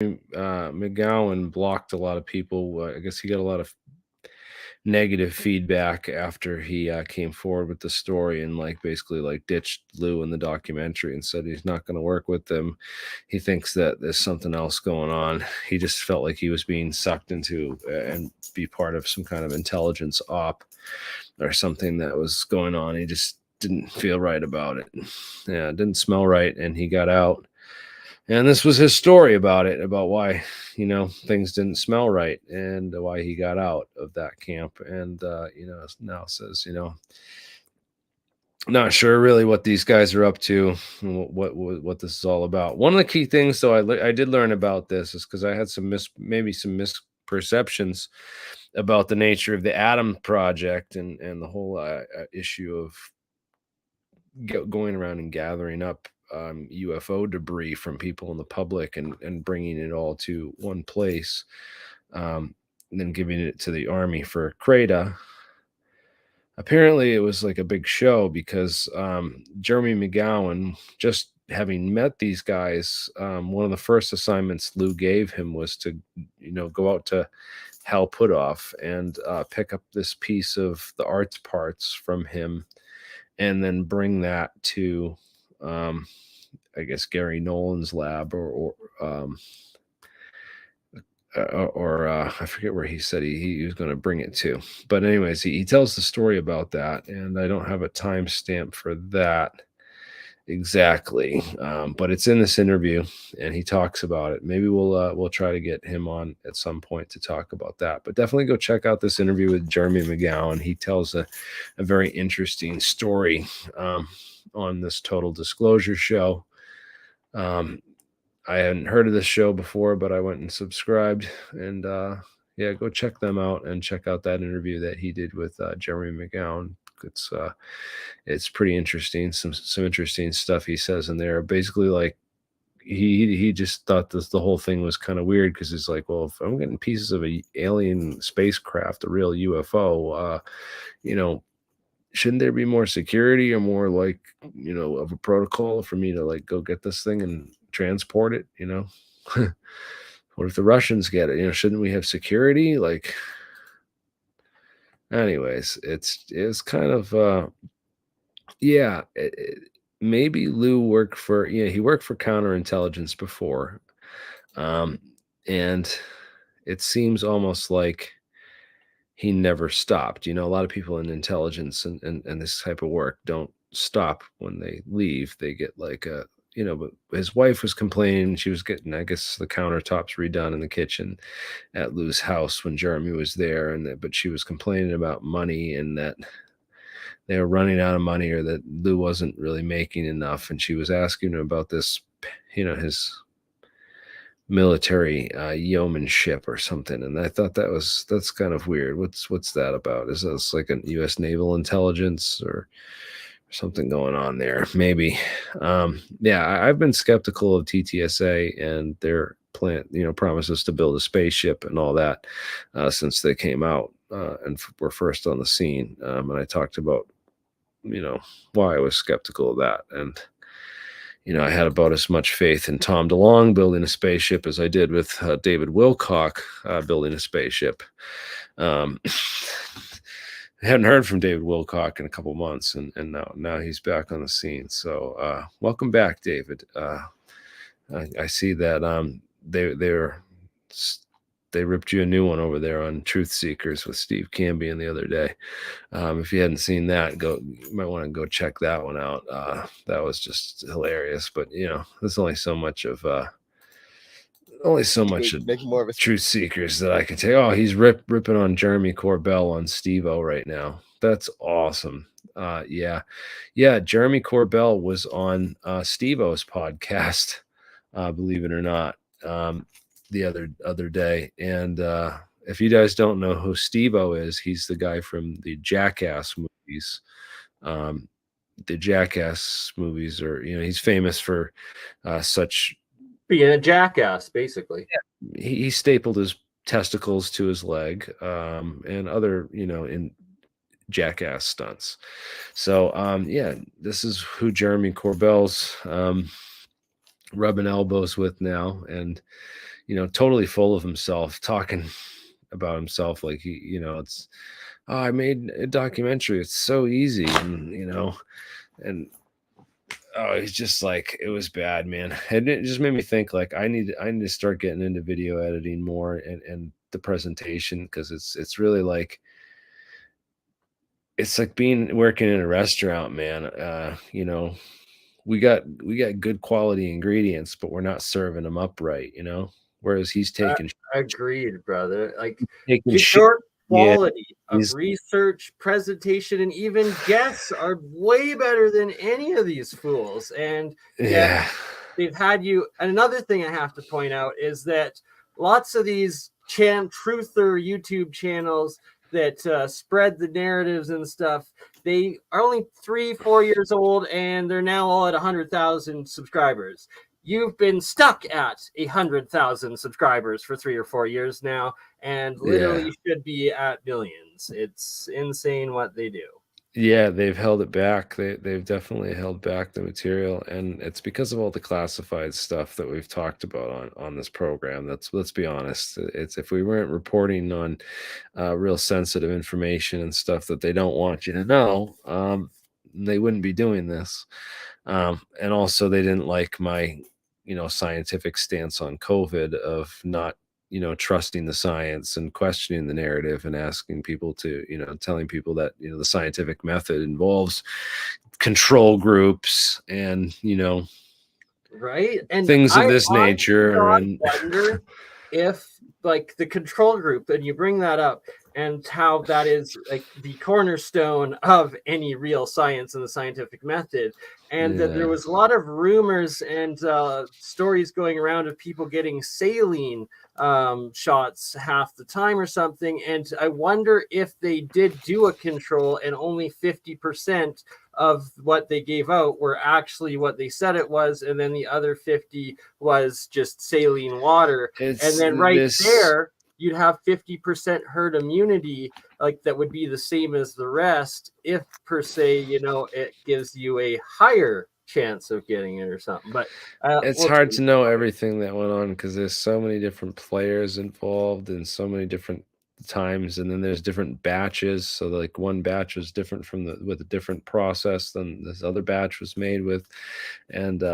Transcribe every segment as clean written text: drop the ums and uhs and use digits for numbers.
McGowan blocked a lot of people. I guess he got a lot of negative feedback after he came forward with the story and like basically like ditched Lou in the documentary and said he's not going to work with them. He thinks that there's something else going on. He just felt like he was being sucked into and be part of some kind of intelligence op or something that was going on. He just didn't feel right about it. Yeah, it didn't smell right, and he got out. And this was his story about it, about why, things didn't smell right and why he got out of that camp. And, now says, not sure really what these guys are up to, what this is all about. One of the key things, though, I did learn about this is because I had maybe some misperceptions about the nature of the Atom Project and the whole issue of going around and gathering up UFO debris from people in the public and bringing it all to one place, and then giving it to the army for Kreta. Apparently, it was like a big show because Jeremy McGowan, just having met these guys, one of the first assignments Lou gave him was to, go out to Hal Puthoff and pick up this piece of the arts parts from him and then bring that to I guess Gary Nolan's lab or I forget where he said he was going to bring it to. But anyways, he tells the story about that, and I don't have a timestamp for that exactly, but it's in this interview, and he talks about it. Maybe we'll try to get him on at some point to talk about that. But definitely go check out this interview with Jeremy McGowan. He tells a very interesting story on this Total Disclosure show. I hadn't heard of this show before, but I went and subscribed, and yeah, go check them out and check out that interview that he did with Jeremy McGowan. It's pretty interesting. Some interesting stuff he says in there. Basically, like he just thought the whole thing was kind of weird because it's like, well, if I'm getting pieces of a alien spacecraft, a real UFO, shouldn't there be more security or more like of a protocol for me to like go get this thing and transport it? What if the Russians get it? Shouldn't we have security? Like, anyways, it's kind of yeah. Maybe Lou worked for he worked for counterintelligence before, and it seems almost like he never stopped. A lot of people in intelligence and this type of work don't stop when they leave. They get like but his wife was complaining she was getting, I guess, the countertops redone in the kitchen at Lou's house when Jeremy was there, but she was complaining about money and that they were running out of money or that Lou wasn't really making enough. And she was asking him about this, his military yeomanship or something, and I thought that's kind of weird. What's that about? Is this like a U.S. naval intelligence or something going on there? Maybe. Yeah, I've been skeptical of TTSA and their plan, promises to build a spaceship and all that since they came out and were first on the scene. And I talked about why I was skeptical of that, and I had about as much faith in Tom DeLonge building a spaceship as I did with David Wilcock building a spaceship. I hadn't heard from David Wilcock in a couple months, and now he's back on the scene. So welcome back, David. I see that they ripped you a new one over there on Truth Seekers with Steve Cambion the other day. If you hadn't seen that, you might want to go check that one out. That was just hilarious. But there's only so much of Truth Seekers that I can take. Oh, he's ripping on Jeremy Corbell on Steve-O right now. That's awesome. Yeah. Jeremy Corbell was on Steve-O's podcast, believe it or not. The other day, and if you guys don't know who Steve-O is, he's the guy from the Jackass movies. The Jackass movies are, he's famous for such being a jackass, basically. Yeah. He stapled his testicles to his leg, and other, in Jackass stunts. So yeah, this is who Jeremy Corbell's rubbing elbows with now, and totally full of himself, talking about himself like it's, oh, I made a documentary. It's so easy, and oh, it's just like, it was bad, man. And it just made me think, like, I need to start getting into video editing more, and the presentation, because it's really like, it's like being working in a restaurant, man. We got good quality ingredients, but we're not serving them up right, whereas he's Agreed, brother. Like taking shit. your Yeah, quality of he's research, presentation, and even guests are way better than any of these fools. And yet yeah, they've had you. And another thing I have to point out is that lots of these truther YouTube channels that spread the narratives and stuff, they are only 3-4 years old, and they're now all at 100,000 subscribers. You've been stuck at 100,000 subscribers for 3 or 4 years now, and yeah. literally should be at millions. It's insane what they do. Yeah, they've held it back. They've definitely held back the material, and it's because of all the classified stuff that we've talked about on this program. Let's be honest. It's, if we weren't reporting on real sensitive information and stuff that they don't want you to know, they wouldn't be doing this. And also, they didn't like my scientific stance on COVID, of not trusting the science and questioning the narrative, and asking people to, telling people that, the scientific method involves control groups, and, Right. And things of I this honest to nature. God And wonder if, like, the control group, and you bring that up, and how that is like the cornerstone of any real science and the scientific method, and that there yeah, was a lot of rumors and stories going around of people getting saline shots half the time or something. And I wonder if they did do a control, and only 50% of what they gave out were actually what they said it was, and then the other 50 was just saline water. And it's then right this. there, you'd have 50% herd immunity, like that would be the same as the rest, if per se, it gives you a higher chance of getting it or something. But It's we'll hard see. to know everything that went on, because there's so many different players involved, and so many different times, and then there's different batches. So like, one batch was different from with a different process than this other batch was made with, and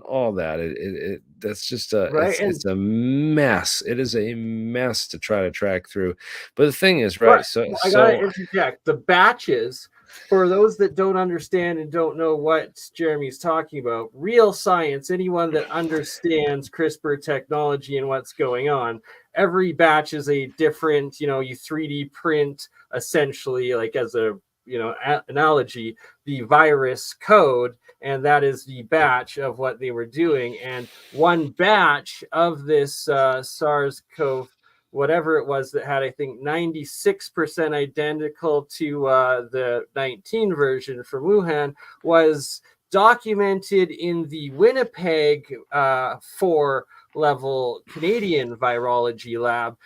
all that. That's just a Right. it's a mess. It is a mess to try to track through. But the thing is, But right? So I gotta so interject. The batches, for those that don't understand and don't know what Jeremy's talking about, real science, anyone that understands CRISPR technology and what's going on, every batch is a different, you 3D print, essentially, like, as a analogy, the virus code, and that is the batch of what they were doing. And one batch of this SARS-CoV, whatever it was, that had, I think, 96% identical to the 19 version from Wuhan, was documented in the Winnipeg 4 level Canadian virology lab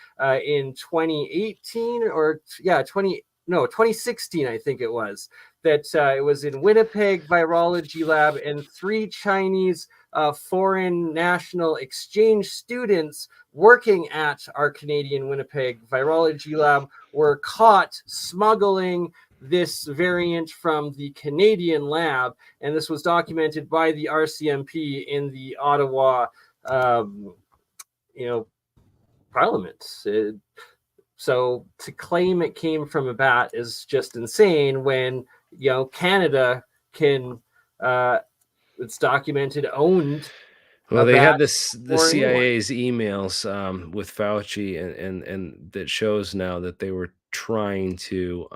in 2018, or 2016, I think it was. That it was in Winnipeg virology lab, and 3 Chinese foreign national exchange students working at our Canadian Winnipeg virology lab were caught smuggling this variant from the Canadian lab, and this was documented by the RCMP in the Ottawa, Parliament. So to claim it came from a bat is just insane, when Canada can, it's documented, owned Well, a they bat had the for anyone. CIA's emails with Fauci, and that shows now that they were trying to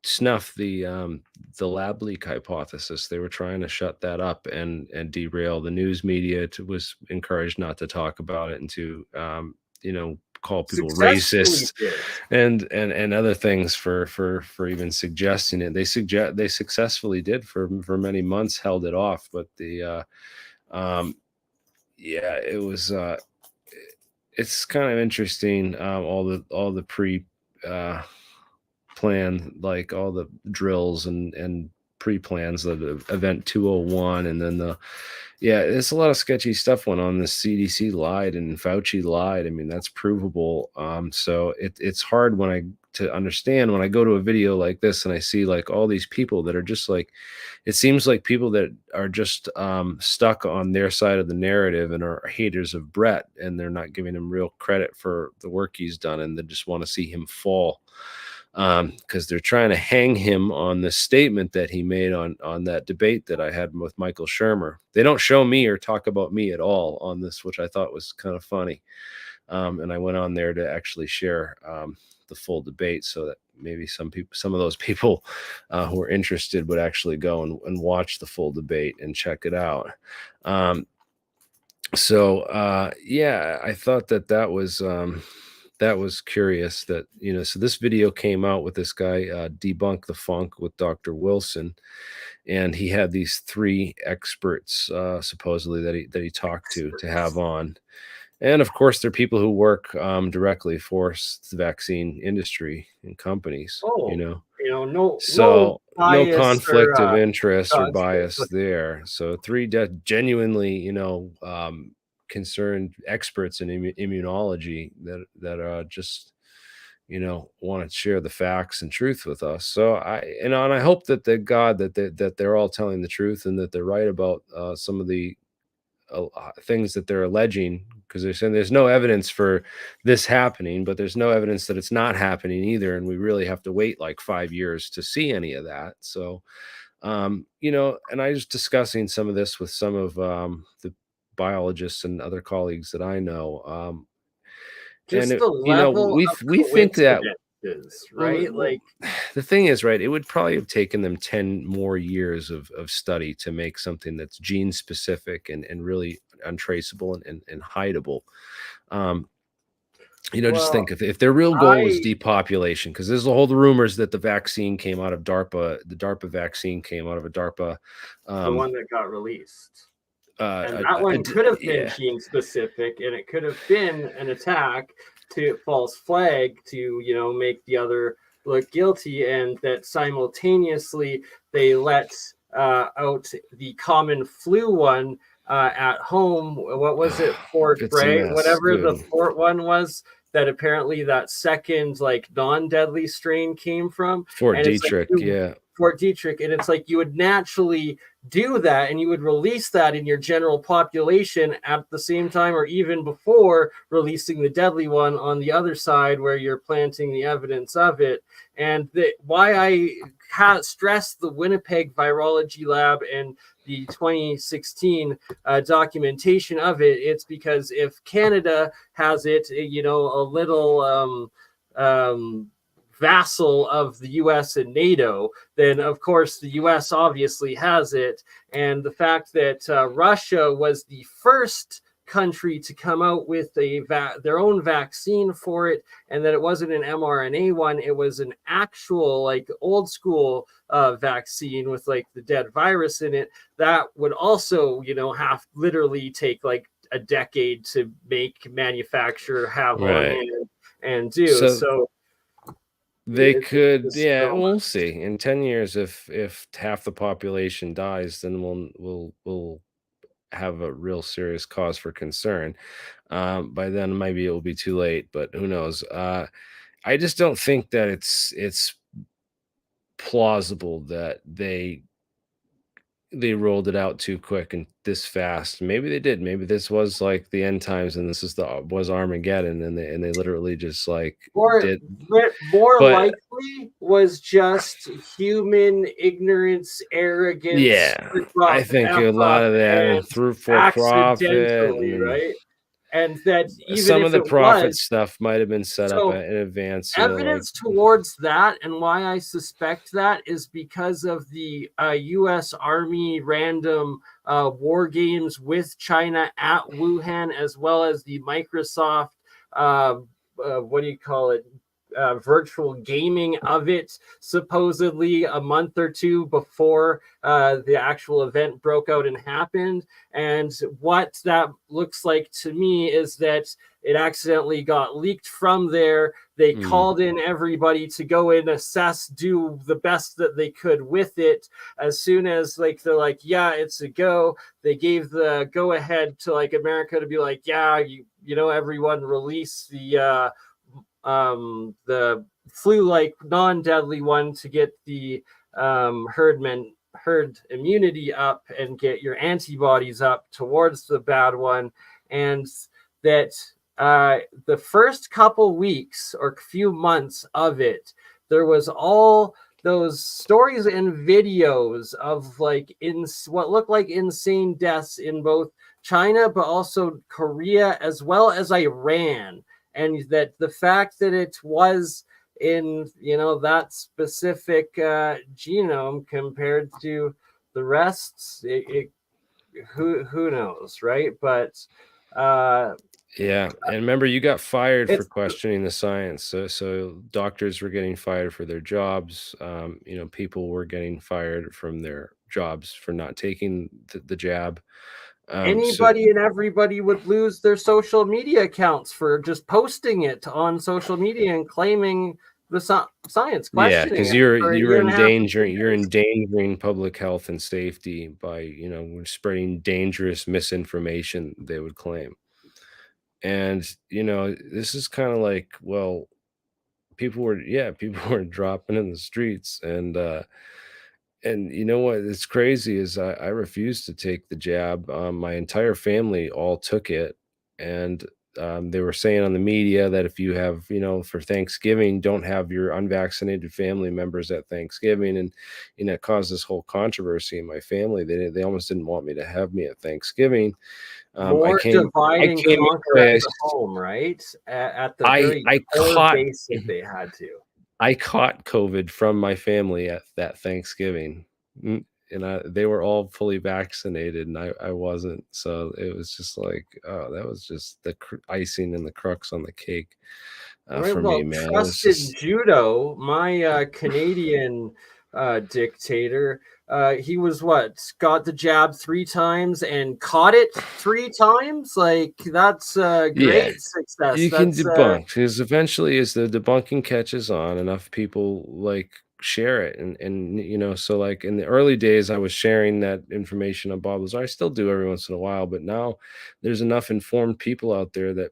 snuff the lab leak hypothesis. They were trying to shut that up, and derail the news media. Was encouraged not to talk about it, and to call people Successfully racists, did. and other things, for even suggesting it. They successfully did for many months, held it off. But yeah, it was it's kind of interesting, all the pre uh plan, like all the drills and pre-plans of the event 201, and then there's a lot of sketchy stuff went on. The CDC lied and Fauci lied. I mean, that's provable. So it's hard to understand when I go to a video like this and I see like all these people that are just like, it seems like people that are just stuck on their side of the narrative and are haters of Brett, and they're not giving him real credit for the work he's done, and they just want to see him fall, because they're trying to hang him on the statement that he made on that debate that I had with Michael Shermer. They don't show me or talk about me at all on this, which I thought was kind of funny. And I went on there to actually share the full debate so that maybe some of those people who are interested would actually go and watch the full debate and check it out. I thought that was curious that, so this video came out with this guy, Debunk the Funk with Dr. Wilson, and he had these 3 experts supposedly that he talked to have on. And of course, there are people who work directly for the vaccine industry and companies, no conflict of interest or bias there. So 3 genuinely, concerned experts in immunology that just, want to share the facts and truth with us. So and I hope that that they're all telling the truth and that they're right about some of the things that they're alleging, because they're saying there's no evidence for this happening, but there's no evidence that it's not happening either, and we really have to wait like 5 years to see any of that. So and I was discussing some of this with some of the biologists and other colleagues that I know, just and the level we think that, right? Like, the thing is, right, it would probably have taken them 10 more years of study to make something that's gene specific and really untraceable and hideable. Just think if their real goal was depopulation, because there's the whole rumors that the vaccine came out of DARPA, the DARPA vaccine came out of a DARPA, the one that got released. And that one could have been gene specific, and it could have been an attack to false flag to, make the other look guilty, and that simultaneously they let out the common flu one at home. What was it? Fort Bragg, whatever the Fort one was, that apparently that second like non-deadly strain came from. Fort Detrick, Fort Detrick, and it's like you would naturally do that and you would release that in your general population at the same time or even before releasing the deadly one on the other side where you're planting the evidence of it. And why I stressed the Winnipeg Virology Lab and the 2016 documentation of it, it's because if Canada has it, a little vassal of the US and NATO, then of course the US obviously has it. And the fact that Russia was the first country to come out with their own vaccine for it, and that it wasn't an mRNA one, it was an actual like old school vaccine with like the dead virus in it, that would also have literally take like a decade to manufacture, have on hand and do. So they could, we'll see. In 10 years, if half the population dies, then we'll have a real serious cause for concern. By then, maybe it will be too late, but who knows? I just don't think that it's plausible that they rolled it out too quick and this fast. Maybe they did. Maybe this was like the end times, and this was Armageddon, and they literally just like did. Likely was just human ignorance, arrogance. Yeah, I think a lot of that through for profit, right? And that even some of the profit stuff might have been set up in advance. Evidence towards that, and why I suspect that, is because of the U.S. Army random war games with China at Wuhan, as well as the Microsoft, virtual gaming of it, supposedly a month or two before the actual event broke out and happened. And what that looks like to me is that it accidentally got leaked from there. They called in everybody to go in, assess, do the best that they could with it. As soon as they're like, yeah, it's a go, they gave the go ahead to America to be like, yeah, you know, everyone release the flu-like non-deadly one to get the herd immunity up and get your antibodies up towards the bad one. And that the first couple weeks or few months of it, there was all those stories and videos of what looked like insane deaths in both China, but also Korea, as well as Iran. And that the fact that it was in, you know, that specific genome compared to the rest, who knows, right? But yeah, and remember, you got fired for questioning the science. So doctors were getting fired for their jobs. You know, people were getting fired from their jobs for not taking the jab. Anybody and everybody would lose their social media accounts for just posting it on social media and claiming the science, Yeah, questioning because it you're for a you're year and a half, 2 endangering you're years. endangering public health and safety by, you know, spreading dangerous misinformation, they would claim. And, you know, this is kind of like, well, people were dropping in the streets. And you know what? It's crazy is I refused to take the jab. My entire family all took it, and they were saying on the media that if you have, you know, for Thanksgiving, don't have your unvaccinated family members at Thanksgiving, and you know, it caused this whole controversy in my family. They almost didn't want me to have me at Thanksgiving. More divide I and came conquer at anyway. the home, right? At the very I core caught basic, they had to. I caught COVID from my family at that Thanksgiving, and they were all fully vaccinated, and I wasn't. So it was just like, oh, that was just the icing and the crux on the cake Right, for me, well, man. It was trusted just, judo, my Canadian dictator, he was got the jab 3 times and caught it 3 times. Like that's a yeah, great success. you can That's debunk because eventually, as the debunking catches on, enough people like share it, and you know, so like in the early days, I was sharing that information on Bob Lazar. I still do every once in a while, but now there's enough informed people out there that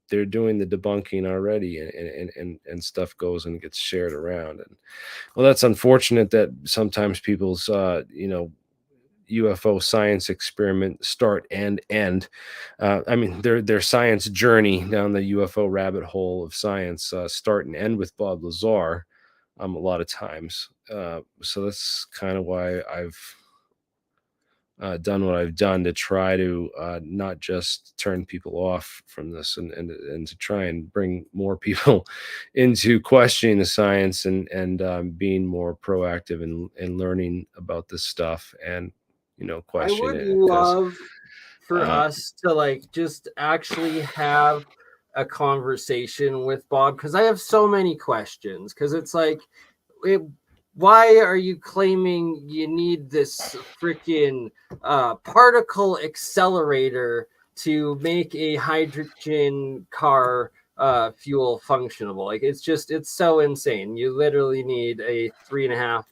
they're doing the debunking already, and stuff goes and gets shared around. And well, that's unfortunate that sometimes people's you know, UFO science experiment start and end. I mean, their science journey down the UFO rabbit hole of science start and end with Bob Lazar. A lot of times, so that's kind of why I've done what I've done to try to not just turn people off from this, and to try and bring more people into questioning the science, and being more proactive in learning about this stuff, and you know, I question would it because love for us to just actually have a conversation with Bob, because I have so many questions. Because it's like, it, why are you claiming you need this freaking particle accelerator to make a hydrogen car fuel functionable? Like, it's so insane. You literally need a 3.5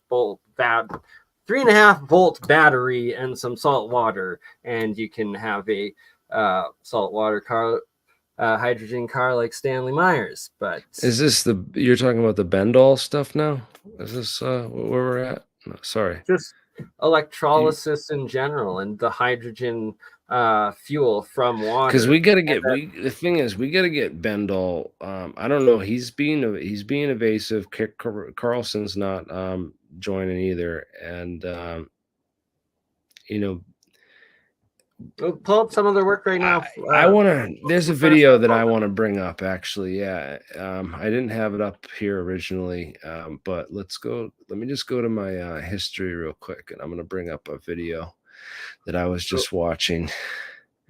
volt battery and some salt water, and you can have a saltwater car, hydrogen car like Stanley Myers. But is this you're talking about the Bendall stuff now? Is this where we're at? No, sorry. just electrolysis in general and the hydrogen fuel from Because water. we gotta get the thing is we gotta get Bendall. I don't know. He's being evasive. Carlson's not joining either, and you know, We'll pull up some of their work right now. I want to. There's a video that I Professor. want to bring up. Actually, yeah. I didn't have it up here originally, but let's go. Let me just go to my history real quick, and I'm gonna bring up a video that I was just watching.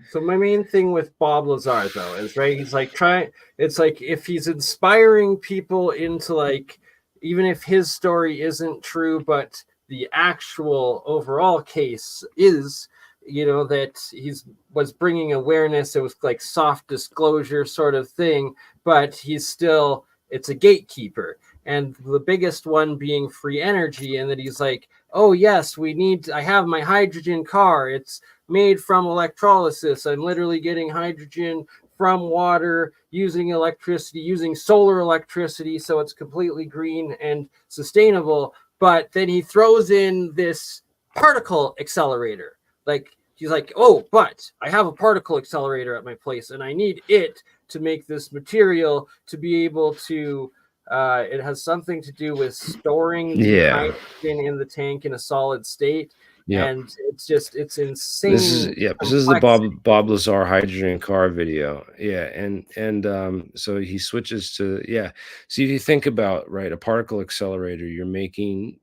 So my main thing with Bob Lazar though is right. He's like trying. It's like if he's inspiring people into like, even if his story isn't true, but the actual overall case is, that he's was bringing awareness. It was like soft disclosure sort of thing, but he's still, it's a gatekeeper. And the biggest one being free energy, and that he's like, oh yes, I have my hydrogen car. It's made from electrolysis. I'm literally getting hydrogen from water using electricity, using solar electricity. So it's completely green and sustainable. But then he throws in this particle accelerator. Like, he's like, oh, but I have a particle accelerator at my place and I need it to make this material to be able to. It has something to do with storing the Yeah. hydrogen in the tank in a solid state, Yep. and it's insane. This is the Bob Lazar hydrogen car video. Yeah, and so he switches to, yeah. So if you think about, right, a particle accelerator, you're making,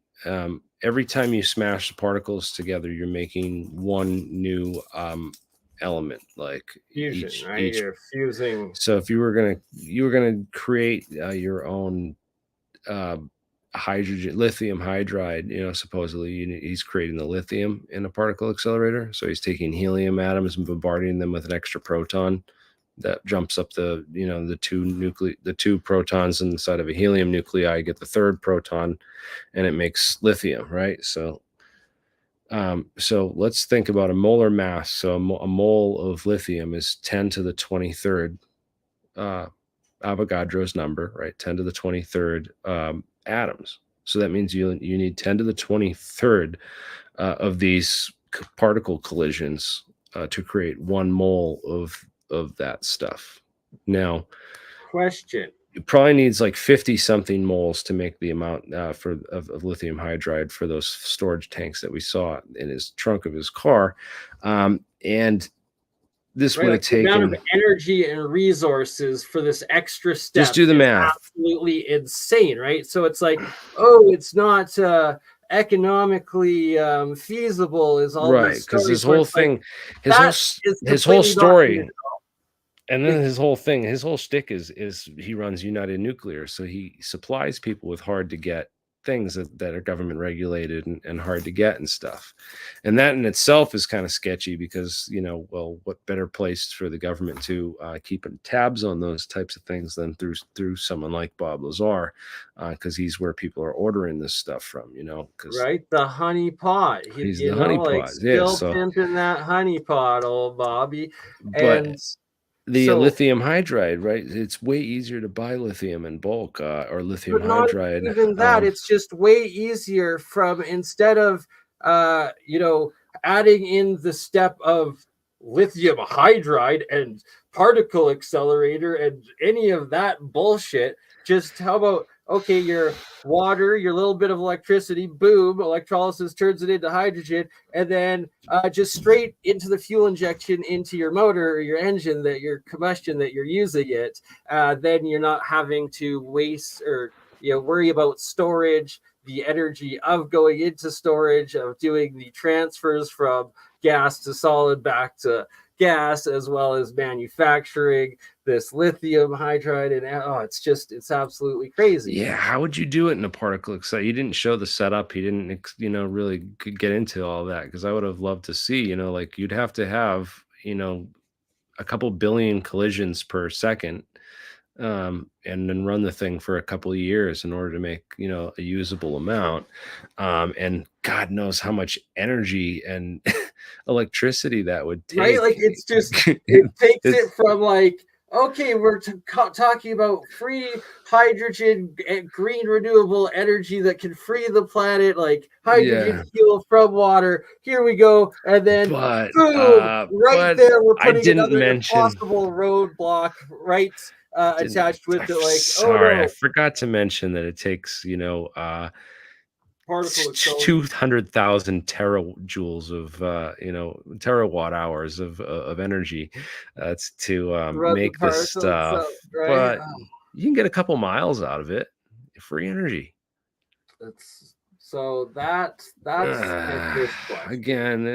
every time you smash the particles together, you're making one new element, like Fusion, right? each. You're fusing. So if you were gonna create your own uh, lithium hydride, supposedly he's creating the lithium in a particle accelerator. So he's taking helium atoms and bombarding them with an extra proton that jumps up the two protons inside of a helium nuclei, get the third proton, and it makes lithium, right? So let's think about a molar mass. So a mole of lithium is 10 to the 23rd Avogadro's number, right? 10 to the 23rd atoms. So that means you need 10 to the 23rd of these particle collisions to create 1 mole of that stuff. Now, Question. it probably needs like 50 something moles to make the amount of lithium hydride for those storage tanks that we saw in his trunk of his car. And this would have The amount taken, of energy and resources for this extra step just do the is math. absolutely insane, right? So it's like, oh, it's not economically feasible, is all Right, these because stories where it's like that is his whole completely documented. story, and then his whole shtick is he runs United Nuclear, so he supplies people with hard to get things that are government regulated and hard to get and stuff. And that in itself is kind of sketchy because, well, what better place for the government to keep tabs on those types of things than through someone like Bob Lazar, because he's where people are ordering this stuff from, because Right, the honey pot. he's the honeypot. Yeah, Still so pimping that honey pot, old Bobby. but And the so, lithium hydride, right? It's way easier to buy lithium in bulk, or lithium but not hydride. even that. It's just way easier from, instead of adding in the step of lithium hydride and particle accelerator and any of that bullshit. Just how about, okay, your water, your little bit of electricity, boom, electrolysis turns it into hydrogen, and then just straight into the fuel injection into your motor or your engine, that your combustion that you're using it. Then you're not having to waste or worry about storage, the energy of going into storage, of doing the transfers from gas to solid back to gas, as well as manufacturing this lithium hydride. And it's absolutely crazy. Yeah, how would you do it in a particle accelerator? You didn't show the setup. He didn't, really get into all that, because I would have loved to see, like you'd have to have, a couple billion collisions per second, and then run the thing for a couple of years in order to make, a usable amount. And God knows how much energy and electricity that would take. Right? Like, it takes it from like, okay, we're talking about free hydrogen and green renewable energy that can free the planet, like hydrogen fuel from water. Here we go. And then But boom, right there, we're I putting didn't another mention. impossible roadblock right attached with it. Like, Sorry, oh I no, forgot to mention that it takes, particle accelerator. 200,000 terajoules of, terawatt hours of energy to Run the make this particle stuff. itself, right? But you can get a couple miles out of it. Free energy. That's my first question. Again,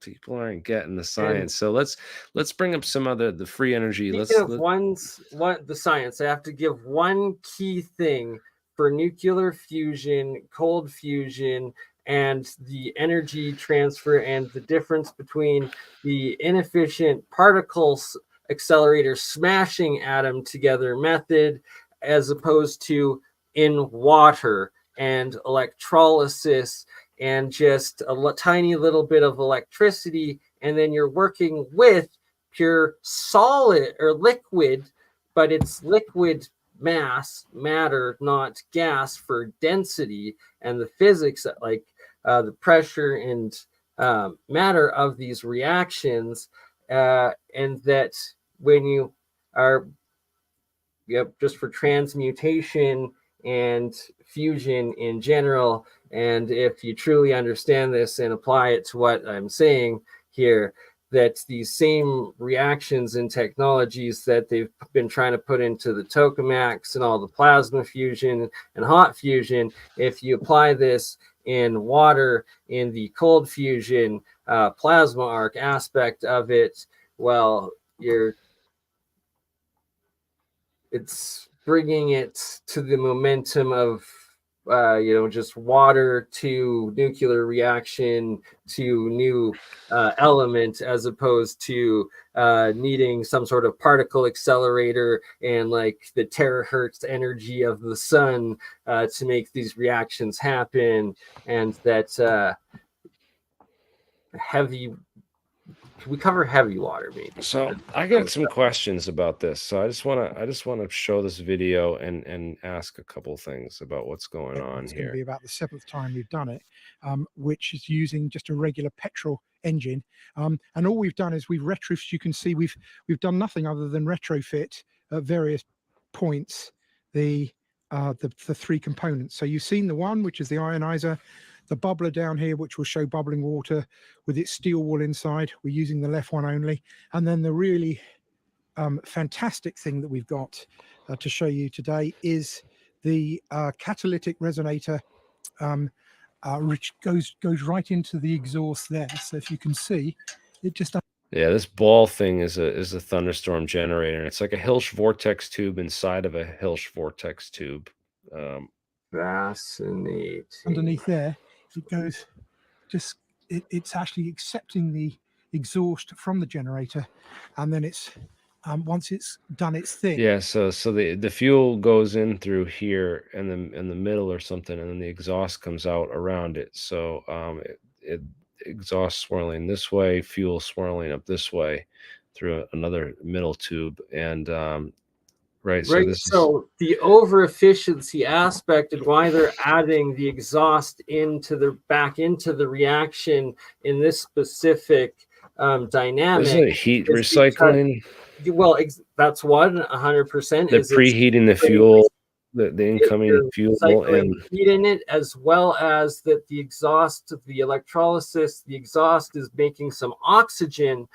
people aren't getting the science. So let's bring up some other the free energy. Speaking of the science, I have to give one key thing for nuclear fusion, cold fusion, and the energy transfer, and the difference between the inefficient particles accelerator smashing atom together method as opposed to in water and electrolysis and just a tiny little bit of electricity, and then you're working with pure solid or liquid, but it's liquid matter, not gas, for density and the physics, like the pressure and matter of these reactions, and that when you are just for transmutation and fusion in general, and if you truly understand this and apply it to what I'm saying here, that these same reactions and technologies that they've been trying to put into the tokamaks and all the plasma fusion and hot fusion, if you apply this in water, in the cold fusion plasma arc aspect of it, well, it's bringing it to the momentum of just water to nuclear reaction to new element, as opposed to needing some sort of particle accelerator and like the terahertz energy of the sun to make these reactions happen. And that heavy, we cover heavy water maybe. So I got some questions about this. So I just want to show this video and ask a couple things about what's going on it's here. going to be about the 7th time we've done it, which is using just a regular petrol engine. And all we've done is we've retrofit. You can see we've done nothing other than retrofit at various points the 3 components. So you've seen the one, which is the ionizer, the bubbler down here, which will show bubbling water with its steel wool inside. We're using the left one only. And then the really fantastic thing that we've got to show you today is the catalytic resonator, which goes right into the exhaust there. So if you can see, it just... Yeah, this ball thing is a thunderstorm generator. It's like a Hilsch vortex tube inside of a Hilsch vortex tube. Fascinating. Underneath there, it goes it's actually accepting the exhaust from the generator, and then it's once it's done its thing. Yeah, so the fuel goes in through here in the middle or something, and then the exhaust comes out around it. So it exhaust swirling this way, fuel swirling up this way through another middle tube, and right. So the over efficiency aspect and why they're adding the exhaust back into the reaction in this specific dynamic. Isn't it heat recycling? Well, that's 100%. They're preheating the fuel, the incoming fuel, and heat in it, as well as that the exhaust, the electrolysis, the exhaust is making some oxygen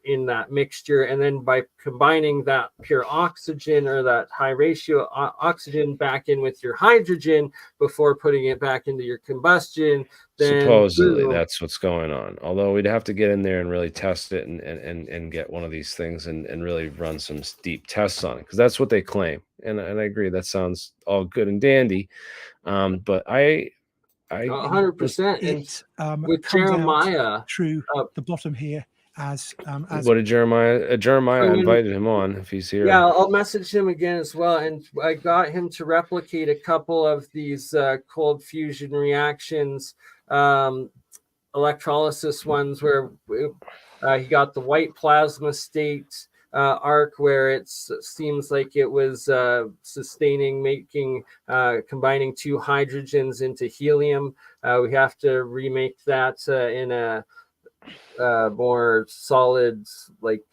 in that mixture, and then by combining that pure oxygen or that high ratio oxygen back in with your hydrogen before putting it back into your combustion, then supposedly that's what's going on. Although we'd have to get in there and really test it and get one of these things and really run some deep tests on it, because that's what they claim. And I agree, that sounds all good and dandy, but I 100%. And with comes Jeremiah through the bottom here as what did Jeremiah invited him on if he's here. Yeah, I'll message him again as well, and I got him to replicate a couple of these cold fusion reactions, electrolysis ones, where he got the white plasma state arc, where it seems like it was sustaining, combining 2 hydrogens into helium. We have to remake that in a more solid, like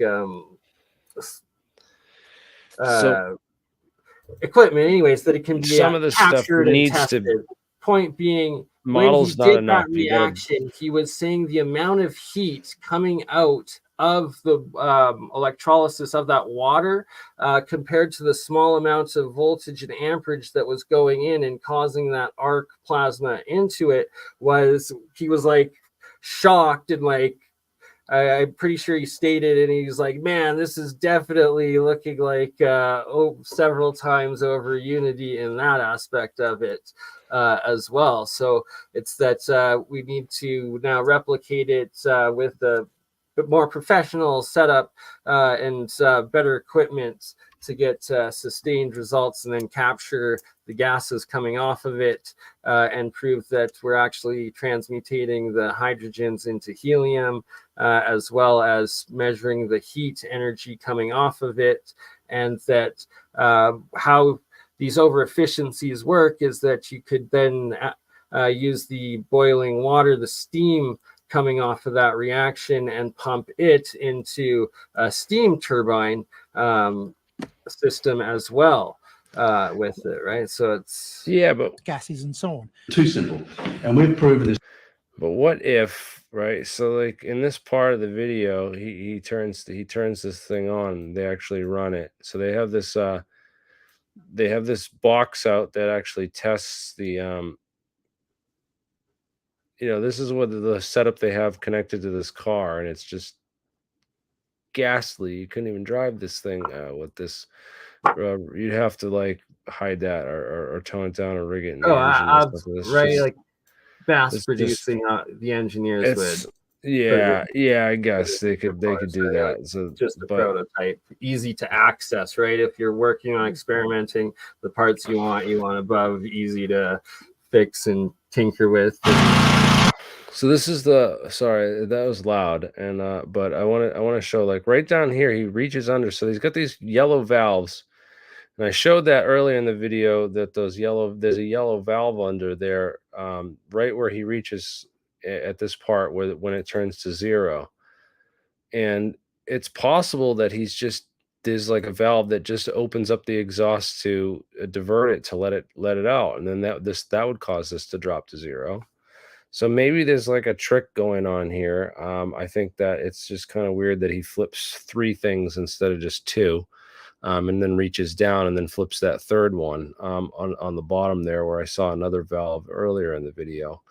equipment, anyways, that it can be some of this stuff needs to. Point being, models when he not did enough. that reaction, he was saying the amount of heat coming out of the electrolysis of that water compared to the small amounts of voltage and amperage that was going in and causing that arc plasma into it, he was like shocked and like I'm pretty sure he stated, and he's like, man, this is definitely looking like several times over Unity in that aspect of it as well. So it's that we need to now replicate it with a bit more professional setup and better equipment to get sustained results, and then capture the gases coming off of it and prove that we're actually transmutating the hydrogens into helium, as well as measuring the heat energy coming off of it. And that how these over efficiencies work is that you could then use the boiling water, the steam coming off of that reaction, and pump it into a steam turbine system as well with it, right? So it's but gases and so on. Too simple. And we've proven this. But what if, right? So like in this part of the video, he turns this thing on. They actually run it. So they have this box out that actually tests the this is what the setup they have connected to this car, and it's just ghastly. You couldn't even drive this thing with this. You'd have to like hide that or tone it down or rig it in the engine and stuff. Right, just, like mass it's producing the engineers would. Yeah, I guess they could do that. So just a prototype, easy to access, right? If you're working on experimenting, the parts you want above, easy to fix and tinker with. So this is sorry, that was loud, and but I want to show, like, right down here he reaches under, so he's got these yellow valves, and I showed that earlier in the video that there's a yellow valve under there, right where he reaches at this part when it turns to 0, and it's possible that there's like a valve that just opens up the exhaust to divert it to let it out, and then that would cause this to drop to 0. So maybe there's like a trick going on here. I think that it's just kind of weird that he flips 3 things instead of just 2, and then reaches down and then flips that third one on the bottom there where I saw another valve earlier in the video.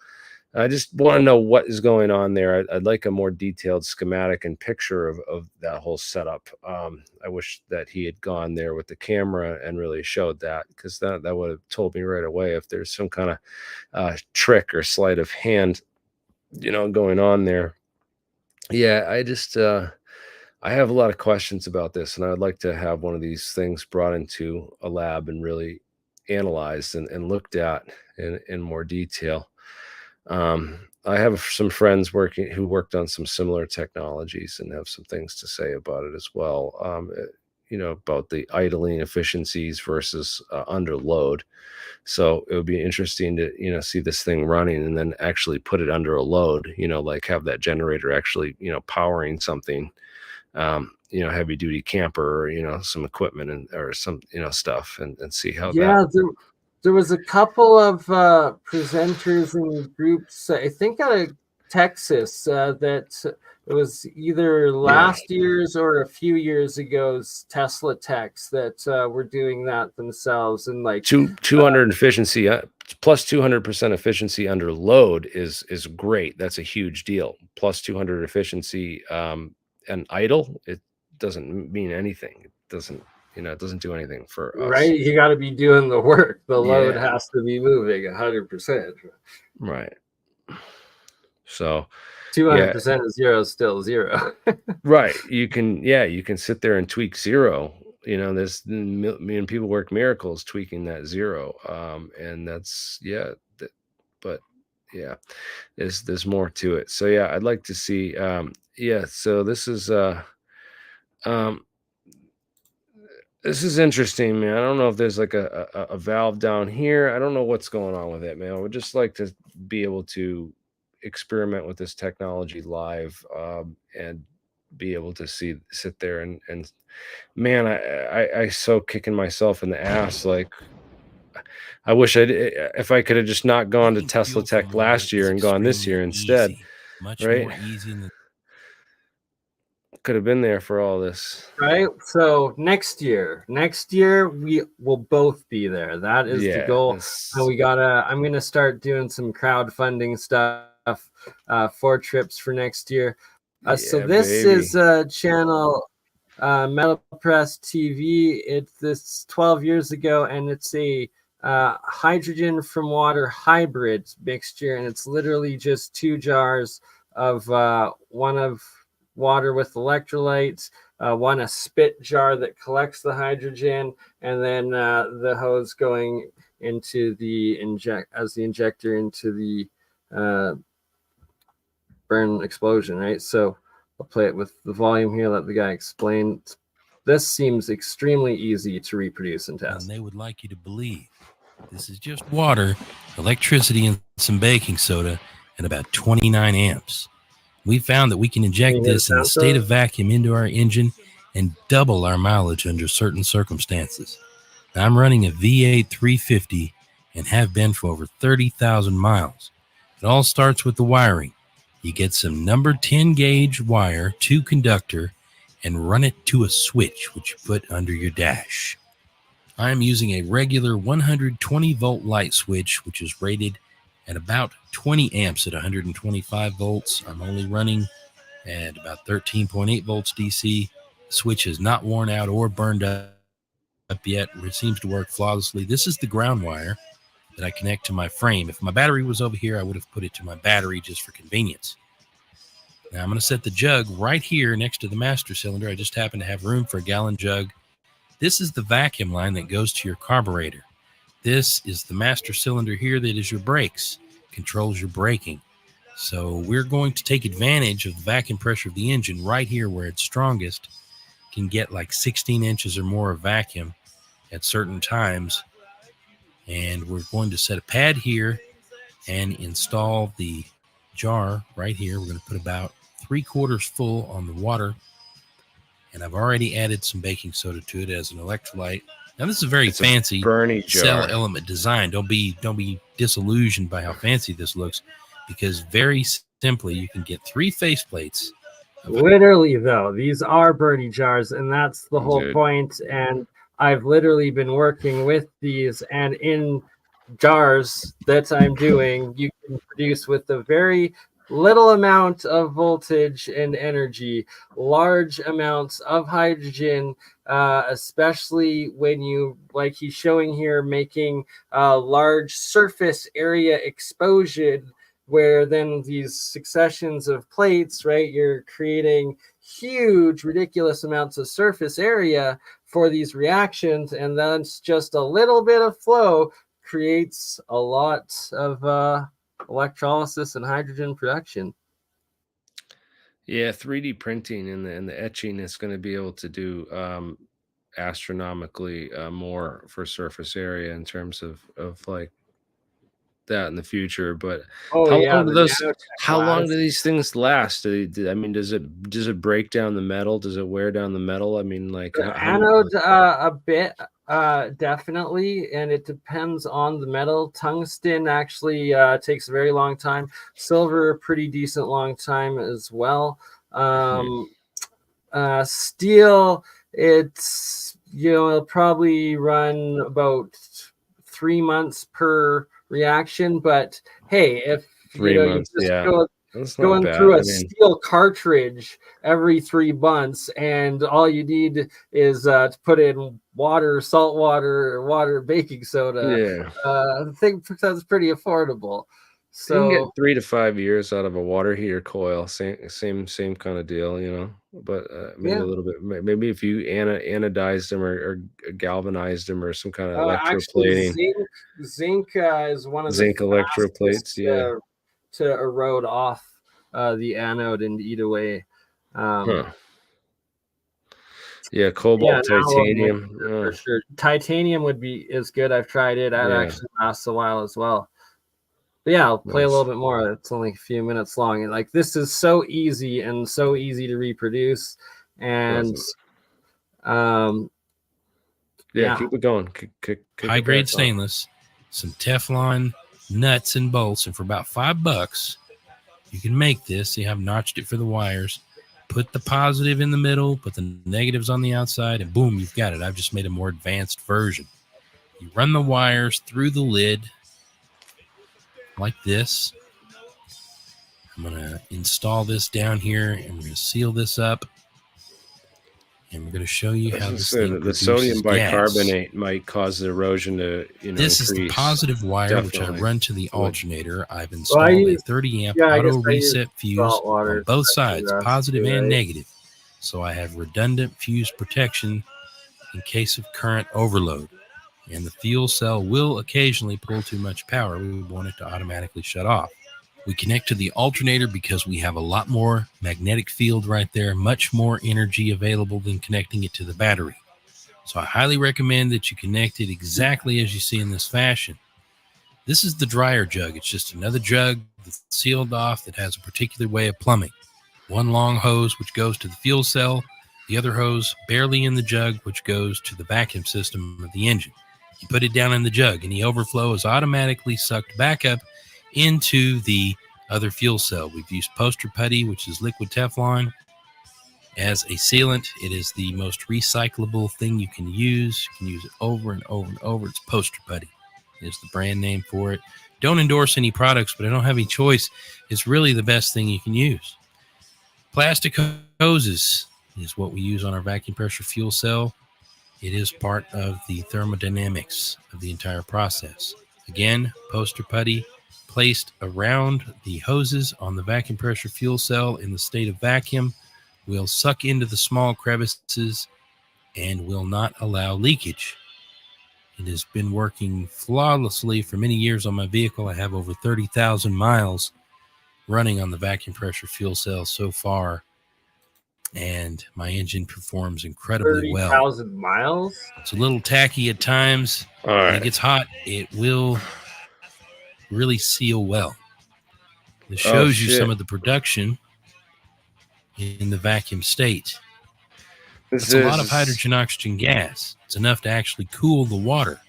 I just want to know what is going on there. I'd like a more detailed schematic and picture of that whole setup. I wish that he had gone there with the camera and really showed that, because that would have told me right away if there's some kind of trick or sleight of hand, going on there. Yeah, I have a lot of questions about this, and I'd like to have one of these things brought into a lab and really analyzed and looked at in more detail. I have some friends who worked on some similar technologies and have some things to say about it as well. About the idling efficiencies versus under load. So it would be interesting to, see this thing running and then actually put it under a load, like have that generator actually, powering something, heavy duty camper or, some equipment or some, stuff and see how that. There was a couple of presenters and groups, I think out of Texas, that it was either last year's or a few years ago's Tesla techs that were doing that themselves, and like 200 efficiency plus 200% efficiency under load is great. That's a huge deal. Plus 200 efficiency and idle, it doesn't mean anything. It doesn't do anything for us. Right, you got to be doing the work. The load has to be moving 100%. Right. So 200% of 0 is still 0. Right. You can sit there and tweak 0. There's million people work miracles tweaking that 0. And that's but yeah, there's more to it. So yeah, I'd like to see. So this is this is interesting, man. I don't know if there's like a valve down here. I don't know what's going on with it, man. I would just like to be able to experiment with this technology live and be able to sit there and man, I so kicking myself in the ass. Like, I wish if I could have just not gone to Tesla Tech last year and gone this year instead. Much right? more easy than Could have been there for all this. Right. So next year we will both be there. That is the goal. And I'm going to start doing some crowdfunding stuff for trips for next year. So Yeah, this baby. is channel Metal Press TV. It's this 12 years ago, and it's a hydrogen from water hybrid mixture, and it's literally just 2 jars of one of water with electrolytes, one a spit jar that collects the hydrogen, and then the hose going into the injector into the burn explosion, right? So I'll play it with the volume here, let the guy explain. This seems extremely easy to reproduce and test. And they would like you to believe this is just water, electricity, and some baking soda, and about 29 amps. We found that we can inject this in the state of vacuum into our engine and double our mileage under certain circumstances. Now, I'm running a V8 350 and have been for over 30,000 miles. It all starts with the wiring. You get some number 10 gauge wire, 2 conductor, and run it to a switch, which you put under your dash. I am using a regular 120 volt light switch, which is rated at about 20 amps at 125 volts. I'm only running at about 13.8 volts DC. The switch is not worn out or burned up yet. It seems to work flawlessly. This is the ground wire that I connect to my frame. If my battery was over here, I would have put it to my battery just for convenience. Now I'm going to set the jug right here next to the master cylinder. I just happen to have room for a gallon jug. This is the vacuum line that goes to your carburetor. This is the master cylinder here that is your brakes, controls your braking. So we're going to take advantage of the vacuum pressure of the engine right here where it's strongest. Can get like 16 inches or more of vacuum at certain times. And we're going to set a pad here and install the jar right here. We're going to put about 3/4 full on the water. And I've already added some baking soda to it as an electrolyte. Now this is a very fancy BurnEye cell jar. element design. Don't be disillusioned by how fancy this looks, because very simply you can get 3 faceplates. Literally, though, these are BurnEye jars, and that's the whole point. And I've literally been working with these, and in jars that I'm doing, you can produce with a very little amount of voltage and energy, large amounts of hydrogen, especially when you, like he's showing here, making large surface area explosion, where then these successions of plates, right, you're creating huge, ridiculous amounts of surface area for these reactions, and then it's just a little bit of flow creates a lot of electrolysis and hydrogen production. Yeah, 3D printing and the etching is going to be able to do astronomically more for surface area in terms of like that in the future. But how long do these things last? I mean, does it break down the metal? Does it wear down the metal? I mean, like the anode a bit, definitely, and it depends on the metal. Tungsten actually takes a very long time. Silver, a pretty decent long time as well. Steel, it's, it'll probably run about 3 months per reaction, but hey, if 3 months, going through a steel cartridge every 3 months, and all you need is to put in water, salt water, baking soda. I think that's pretty affordable. So you can get 3 to 5 years out of a water heater coil, same kind of deal, but maybe a little bit. Maybe if you anodized them or galvanized them or some kind of electroplating. Actually, zinc is one of the electroplates, to erode off the anode and eat away. Yeah, cobalt, titanium. For sure. Titanium is good. I've tried it. That actually lasts a while as well. But yeah, I'll play a little bit more. It's only a few minutes long. And like, this is so easy and so easy to reproduce. And keep it going. High grade stainless, some Teflon nuts and bolts, and for about $5 you can make this. See, I've notched it for the wires. Put the positive in the middle, put the negatives on the outside, and boom, you've got it. I've just made a more advanced version. You run the wires through the lid like this. I'm going to install this down here, and we're going to seal this up. And we're going to show you how this thing the sodium produces gas. bicarbonate might cause the erosion to, This is the increase. positive wire, Definitely. which I run to the Would. alternator. I've installed a 30 amp auto reset fuse on both sides, positive and negative. So I have redundant fuse protection in case of current overload. And the fuel cell will occasionally pull too much power. We want it to automatically shut off. We connect to the alternator because we have a lot more magnetic field right there, much more energy available than connecting it to the battery. So I highly recommend that you connect it exactly as you see in this fashion. This is the dryer jug. It's just another jug that's sealed off that has a particular way of plumbing. One long hose which goes to the fuel cell, the other hose barely in the jug which goes to the vacuum system of the engine. You put it down in the jug and the overflow is automatically sucked back up into the other fuel cell. We've used poster putty, which is liquid Teflon, as a sealant. It is the most recyclable thing you can use. You can use it over and over and over. It's poster putty is the brand name for it. Don't endorse any products, but I don't have any choice. It's really the best thing you can use. Plastic hoses is what we use on our vacuum pressure fuel cell. It is part of the thermodynamics of the entire process. Again, poster putty placed around the hoses on the vacuum pressure fuel cell in the state of vacuum will suck into the small crevices and will not allow leakage. It has been working flawlessly for many years on my vehicle. I have over 30,000 miles running on the vacuum pressure fuel cell so far, and my engine performs incredibly well. 30,000 miles? It's a little tacky at times. All right. When it gets hot, it will really seal well. This shows you some of the production in the vacuum state. It's a lot of hydrogen oxygen gas. It's enough to actually cool the water.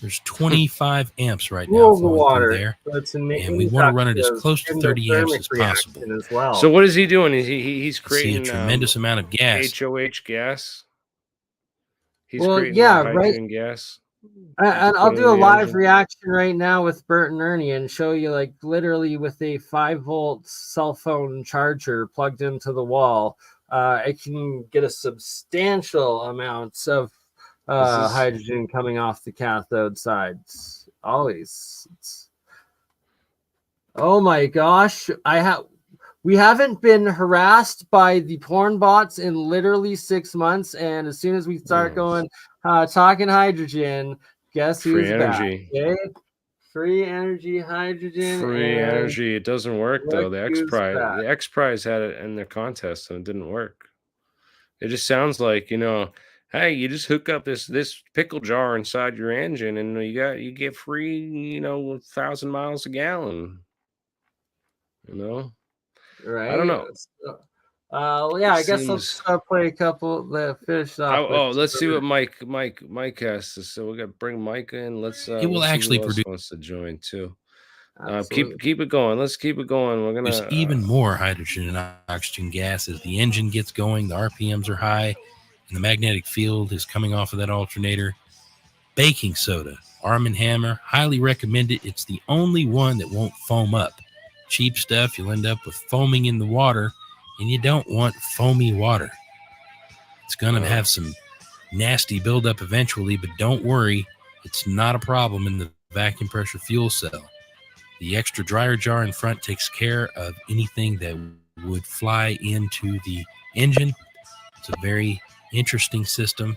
There's 25 amps right now flowing through there, and we want to run it as close to 30 amps as possible. As well. So what is he doing? He's creating a tremendous amount of gas. HOH gas. He's creating hydrogen gas. And I'll do a live reaction right now with Bert and Ernie and show you, like, literally with a 5-volt cell phone charger plugged into the wall, it can get a substantial amount of hydrogen coming off the cathode sides. Always. Oh my gosh! We haven't been harassed by the porn bots in literally 6 months, and as soon as we start going talking hydrogen, guess who's back? Okay? Free energy, hydrogen. Free energy. It doesn't work though. The X Prize had it in their contest and it didn't work. It just sounds like, hey, you just hook up this pickle jar inside your engine and you get free, 1,000 miles a gallon. Right. I don't know. I guess let's play a couple that finished off. Let's see what Mike has to. So we got to bring Mike in. Let's. It will actually produce. Wants to join too. Keep it going. Let's keep it going. We're gonna. There's even more hydrogen and oxygen gas as the engine gets going. The RPMs are high, and the magnetic field is coming off of that alternator. Baking soda, Arm & Hammer, highly recommend it. It's the only one that won't foam up. Cheap stuff, you'll end up with foaming in the water, and you don't want foamy water. It's going to have some nasty buildup eventually, but don't worry, it's not a problem in the vacuum pressure fuel cell. The extra dryer jar in front takes care of anything that would fly into the engine. It's a very interesting system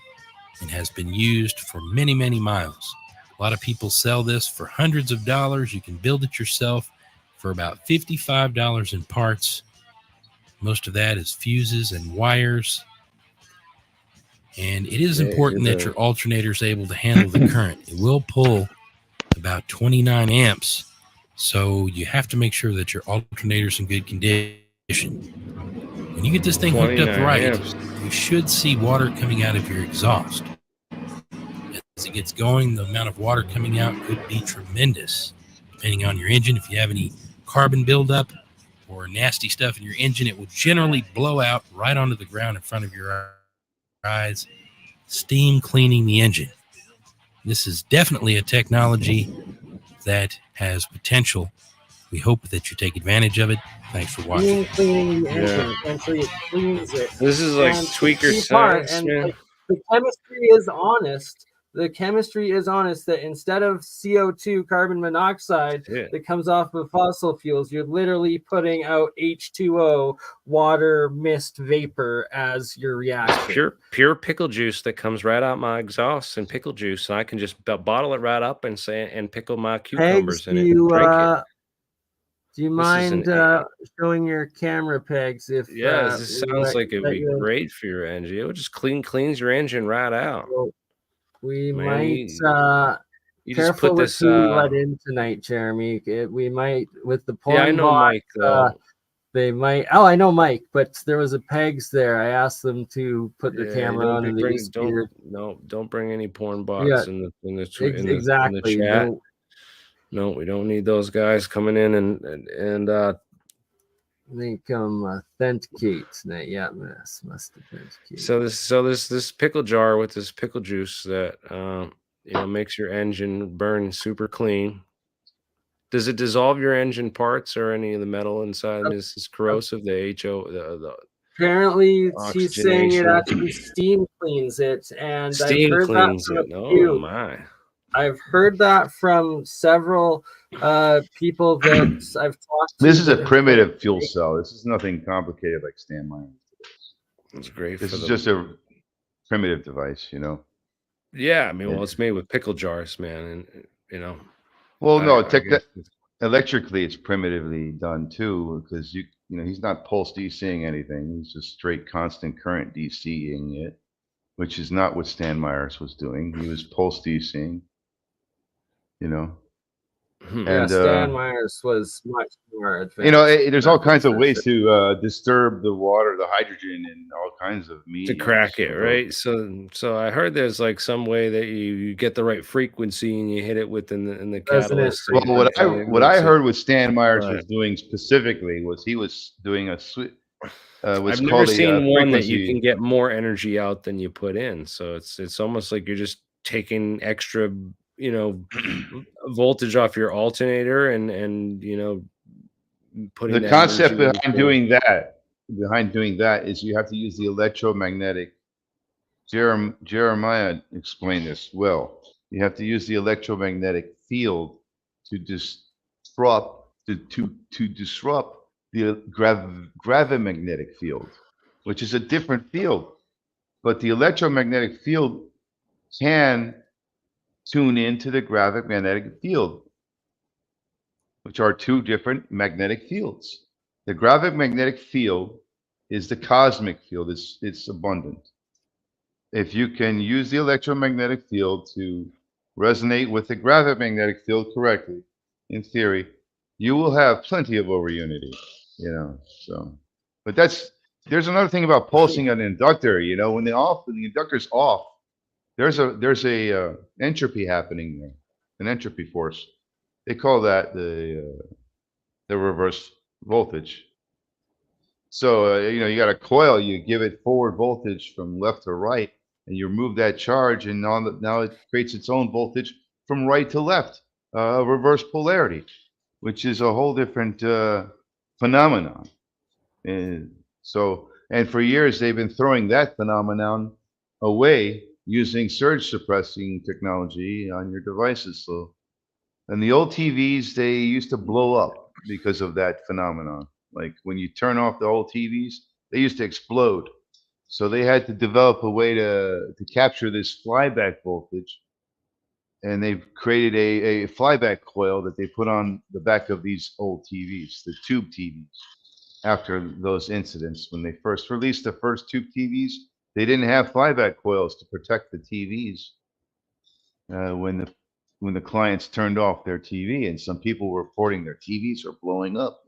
and has been used for many, many miles. A lot of people sell this for hundreds of dollars. You can build it yourself for about $55 in parts. Most of that is fuses and wires. And it is important that your alternator is able to handle the current. It will pull about 29 amps. So you have to make sure that your alternator is in good condition. When you get this thing hooked up right, you should see water coming out of your exhaust. As it gets going, the amount of water coming out could be tremendous. Depending on your engine, if you have any carbon buildup or nasty stuff in your engine, it will generally blow out right onto the ground in front of your eyes, steam cleaning the engine. This is definitely a technology that has potential We hope that you take advantage of it. Thanks for watching. Being cleaning the Yeah. engine, essentially it cleans it. This is like And tweaker the key part, science, and man. like, the chemistry is honest. The chemistry is honest that instead of CO2, carbon monoxide, Yeah. that comes off of fossil fuels, you're literally putting out H2O, water, mist, vapor as your reaction. Pure pickle juice that comes right out my exhaust and pickle juice, and I can just bottle it right up and pickle my cucumbers Pegs, in it and drink it. do you This is mind showing your camera, Pegs? If Yeah, this sounds like it would be you- great for your engine. It would just cleans your engine right out. well, we Man, might you just careful put with this. who we let in tonight, Jeremy. We might with the porn Yeah, I know bot, Mike though. they might. Oh, I know Mike, but there was a Pegs there. I asked them to put their Yeah, camera don't on, and they bring disappeared. don't bring any porn bots in the Exactly. chat. No, we don't need those guys coming in and They come authenticate. Yeah, must authenticate. So this pickle jar with this pickle juice that makes your engine burn super clean. Does it dissolve your engine parts or any of the metal inside? I mean, this is corrosive. Apparently, she's saying it oxygenation. actually steam cleans it, and Steam I've heard cleans that from it. a few. Oh my! I've heard that from several people that I've talked to. This is a that have primitive fuel cell. This is nothing complicated like Stan Meyer. It's great. This is just a primitive device, you know. Yeah, I mean, well, it's made with pickle jars, man, and Well, no, I guess electrically, it's primitively done too, because he's not pulse DCing anything. He's just straight constant current DCing it, which is not what Stan Myers was doing. He was pulse DCing, you know. Yeah, And Stan Myers was much more advanced. there's all kinds of ways to disturb the water, the hydrogen, and all kinds of media to crack it, right? So I heard there's like some way that you get the right frequency and you hit it within the catalyst. Well, what I heard what Stan Myers was doing specifically was he was doing a I've never seen one that you can get more energy out than you put in. So it's almost like you're just taking extra voltage off your alternator and putting the concept behind doing that is you have to use the electromagnetic. Jeremiah explained this well. You have to use the electromagnetic field to disrupt the gravimagnetic field, which is a different field. But the electromagnetic field can tune into the gravimagnetic field, which are two different magnetic fields. The gravimagnetic field is the cosmic field. It's abundant. If you can use the electromagnetic field to resonate with the gravimagnetic field correctly, in theory, you will have plenty of overunity, so. But there's another thing about pulsing an inductor, when the inductor's off, there's a entropy happening there, an entropy force. They call that the reverse voltage. So you got a coil, you give it forward voltage from left to right, and you remove that charge, and now it creates its own voltage from right to left, reverse polarity, which is a whole different phenomenon. And for years they've been throwing that phenomenon away using surge suppressing technology on your devices. So, and the old TVs, they used to blow up because of that phenomenon. Like when you turn off the old TVs, they used to explode. So they had to develop a way to capture this flyback voltage. And they've created a flyback coil that they put on the back of these old TVs, the tube TVs. After those incidents, when they first released the first tube TVs, they didn't have flyback coils to protect the TVs when the clients turned off their TV, and some people were reporting their TVs are blowing up.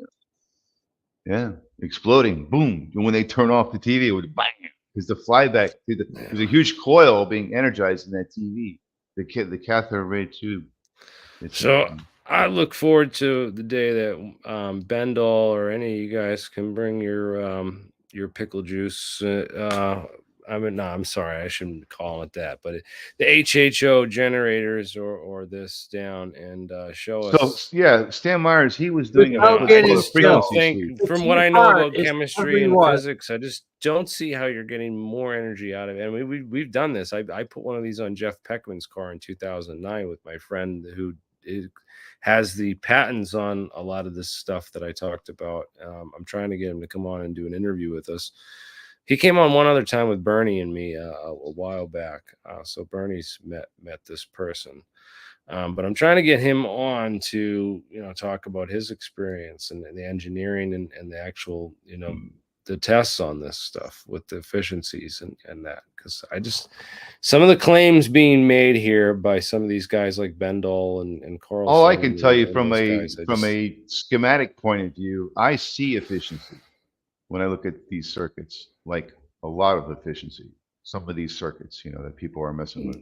Yeah, exploding, boom. And when they turn off the TV, it would bang, because the flyback, there's a huge coil being energized in that TV, the cathode ray tube. I look forward to the day that Bendall or any of you guys can bring your pickle juice I mean, no, I'm sorry, I shouldn't call it that, but the HHO generators or this down and show So us. yeah, Stan Myers, he was But doing You know, don't what's get I called a his just don't skill. frequency think, sweep. The from key what I know part about is chemistry and everyone. physics, I just don't see how you're getting more energy out of it. And we've done this. I put one of these on Jeff Peckman's car in 2009 with my friend who has the patents on a lot of this stuff that I talked about. I'm trying to get him to come on and do an interview with us. He came on one other time with Bernie and me a while back. So Bernie's met this person. But I'm trying to get him on to, talk about his experience and the engineering and the actual, the tests on this stuff with the efficiencies and that, because some of the claims being made here by some of these guys like Bendall and Carl All I Sagan can tell you and from those a guys, a schematic point of view, I see efficiency when I look at these circuits, like a lot of efficiency. Some of these circuits, that people are messing with.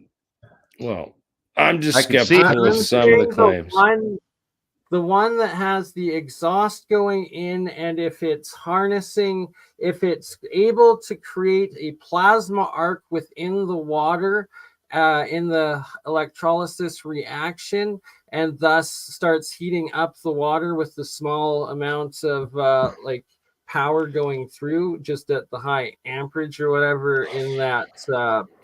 well, I'm just I can see skeptical of I'm some of the saying claims. the one that has the exhaust going in, and if it's able to create a plasma arc within the water in the electrolysis reaction, and thus starts heating up the water with the small amounts of like power going through just at the high amperage or whatever in that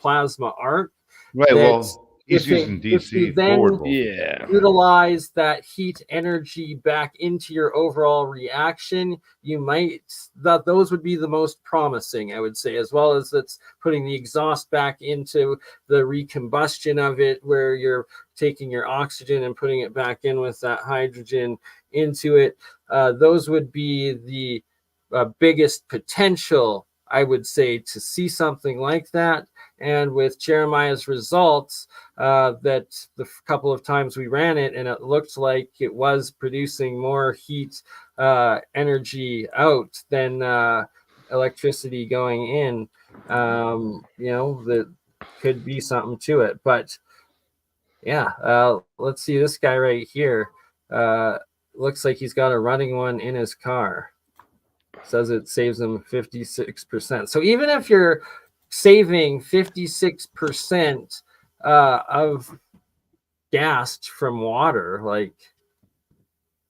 plasma arc. Right. That's Well, he's using if you DC then forward voltage. Yeah. utilize that heat energy back into your overall reaction, those would be the most promising, I would say, as well as it's putting the exhaust back into the recombustion of it, where you're taking your oxygen and putting it back in with that hydrogen into it. Those would be the biggest potential, I would say, to see something like that. And with Jeremiah's results, that the couple of times we ran it, and it looked like it was producing more heat energy out than electricity going in. That could be something to it. But yeah, let's see this guy right here. Looks like he's got a running one in his car. Says it saves him 56%. So even if you're saving 56% of gas from water, like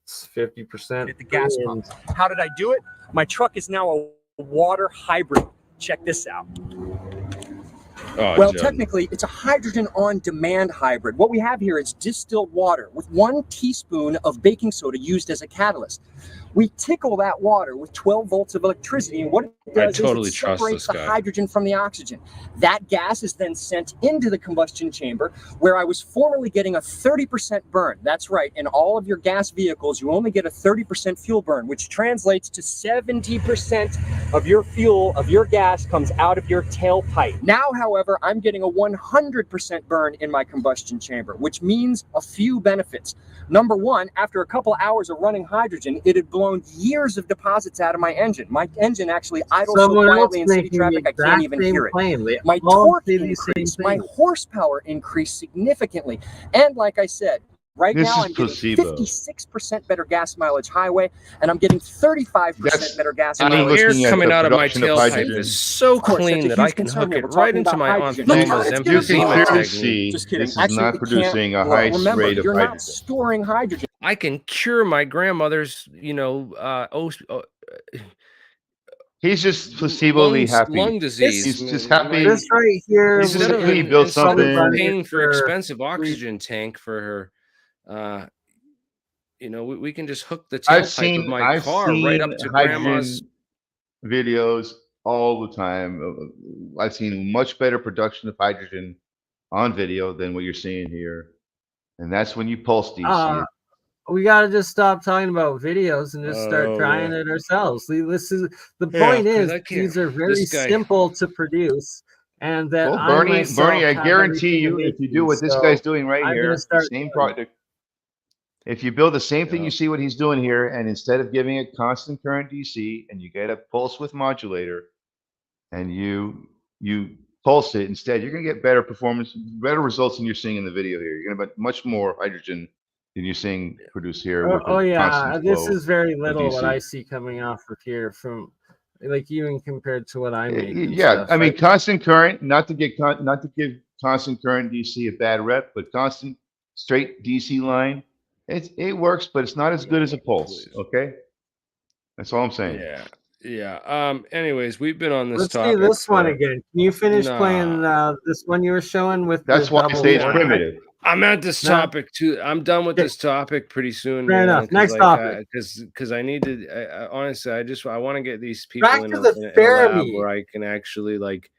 it's 50%. At the gas pump. How did I do it? My truck is now a water hybrid. Check this out. Well, technically, it's a hydrogen on demand hybrid. What we have here is distilled water with 1 teaspoon of baking soda used as a catalyst. We tickle that water with 12 volts of electricity, and what it does is it separates the hydrogen from the oxygen. That gas is then sent into the combustion chamber, where I was formerly getting a 30% burn. That's right, in all of your gas vehicles, you only get a 30% fuel burn, which translates to 70% of your fuel, of your gas, comes out of your tailpipe. Now, however, I'm getting a 100% burn in my combustion chamber, which means a few benefits. Number one, after a couple hours of running hydrogen, it had blown years of deposits out of my engine. My engine actually idles so quietly in city traffic I can't even hear it. My torque increased, my horsepower increased significantly. And like I said, right now I'm getting 56% better gas mileage highway, and I'm getting 35% better gas mileage. Air coming out of my tailpipe is so clean that I can hook it right into my Aunt Thelma's emphysema technique. Just kidding. This is not producing a high rate of you're hydrogen. not storing hydrogen. I can cure my grandmother's, he's just placeboly happy. lung disease. He's just happy. This right here, He's just happy he built something. Paying for expensive oxygen tank for her. We can just hook the tailpipe of my car right up to grandma's videos all the time. I've seen much better production of hydrogen on video than what you're seeing here, and that's when you pulse DC. We gotta just stop talking about videos and just start trying it ourselves. This is the point. Is these are very simple to produce, and that Bernie, I guarantee you, if you do what this guy's doing right here, the same project. If you build the same thing, you see what he's doing here, and instead of giving it constant current DC, and you get a pulse width modulator, and you pulse it instead, you're going to get better performance, better results than you're seeing in the video here. You're going to get much more hydrogen than you're seeing produced here. This is very little what I see coming off of here from Like even compared to what I make. And Yeah, stuff, I mean, constant current, not to give constant current DC a bad rep, but constant straight DC line, it works, but it's not as good as a pulse. Okay, that's all I'm saying. Yeah. Yeah. Anyways, we've been on this Let's topic. see this one again. Can you finish Nah. playing this one you were showing with That's the why I double say it's vortex? primitive. I'm at this No. topic too. I'm done with Okay. this topic pretty soon. Fair enough. Next topic. Because I need to. Honestly, I want to get these people Back in to a the lab Fermi. where I can actually like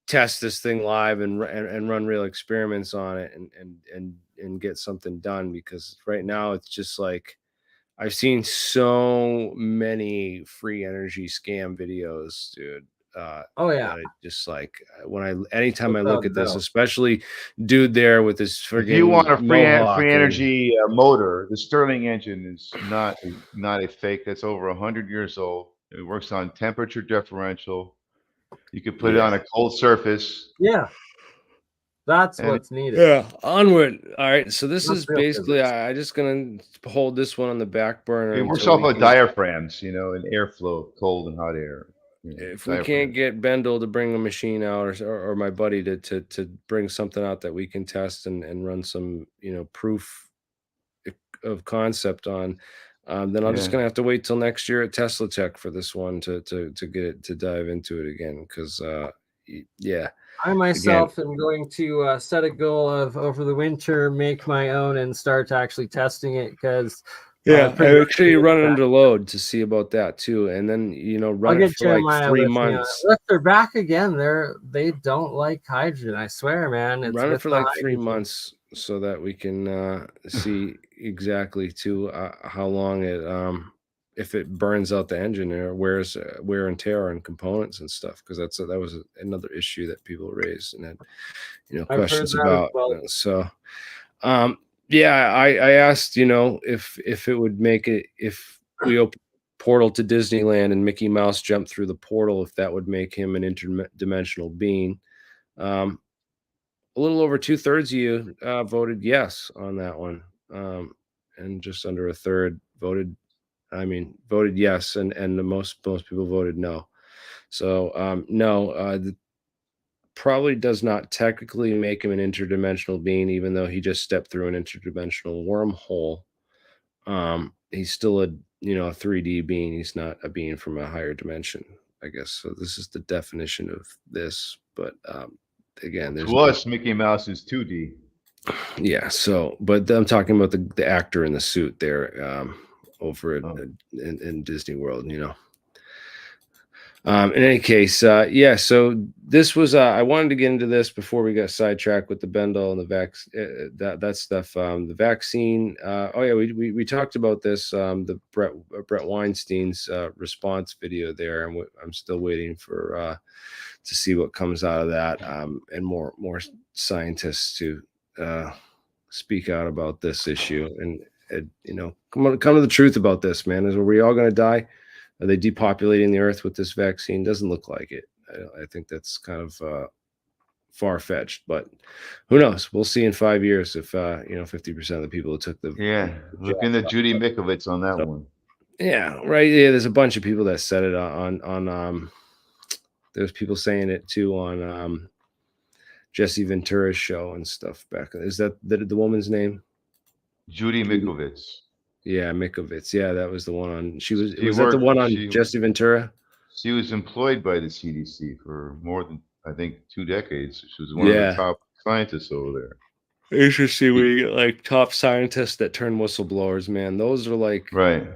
test this thing live and run real experiments on it and get something done. Because right now it's just like I've seen so many free energy scam videos, dude. Oh yeah. that I just like anytime I Without look at this, doubt. especially dude there with his If you want a friggin' free mohawk and- energy motor, the Stirling engine is not a fake. That's over 100 years old. It works on temperature differential. You could put it on a cold surface. Yeah. That's And what's needed. Yeah, onward. All right, so this That's is real basically physics. I just gonna hold this one on the back burner. It works until off we of can- diaphragms, and airflow, cold and hot air. If we can't get Bendel to bring a machine out, or my buddy to bring something out that we can test and run some proof of concept on, then I'm just gonna have to wait till next year at Tesla Tech for this one to get it to dive into it again. Because yeah, I myself am going to set a goal of over the winter make my own and start actually testing it because I'm actually running under load to see about that too, and then run it for like 3 months. Look, they're back again. They don't like hydrogen. I swear, man. It's Run it for the like 3 hydrogen. months so that we can see exactly to how long it if it burns out the engine or wear and tear on components and stuff, because that was another issue that people raised and had questions about. So yeah, I asked if it would make it, if we open portal to Disneyland and Mickey Mouse jumped through the portal, if that would make him an interdimensional being. A little over 2/3 of you voted yes on that one, and just under a third voted yes, and the most people voted no. So no, probably does not technically make him an interdimensional being, even though he just stepped through an interdimensional wormhole. He's still a 3D being. He's not a being from a higher dimension, I guess. So this is the definition of this, but again, there's to us, Mickey Mouse is 2D. Yeah. So, but I'm talking about the actor in the suit there, over in Disney World. In any case, yeah. So this was I wanted to get into this before we got sidetracked with the Bendel and the that stuff. The vaccine. Oh yeah, we talked about this. The Brett Weinstein's response video there, and I'm still waiting for to see what comes out of that, and more scientists to speak out about this issue and come to the truth about this, man. Are we all going to die? Are they depopulating the earth with this vaccine? Doesn't look like it. I think that's kind of far-fetched, but who knows? We'll see in 5 years if 50% of the people who took the Look into Judy Mikovits on that one. Yeah, right. Yeah, there's a bunch of people that said it on there's people saying it too on Jesse Ventura's show and stuff back. Is that the woman's name? Judy Mikovits. Yeah, Mikovits. Yeah, that was the one on. Was that the one on Jesse Ventura? She was employed by the CDC for more than, I think, 2 decades. She was one of the top scientists over there. Interesting when you get like top scientists that turn whistleblowers, man. Those are like right.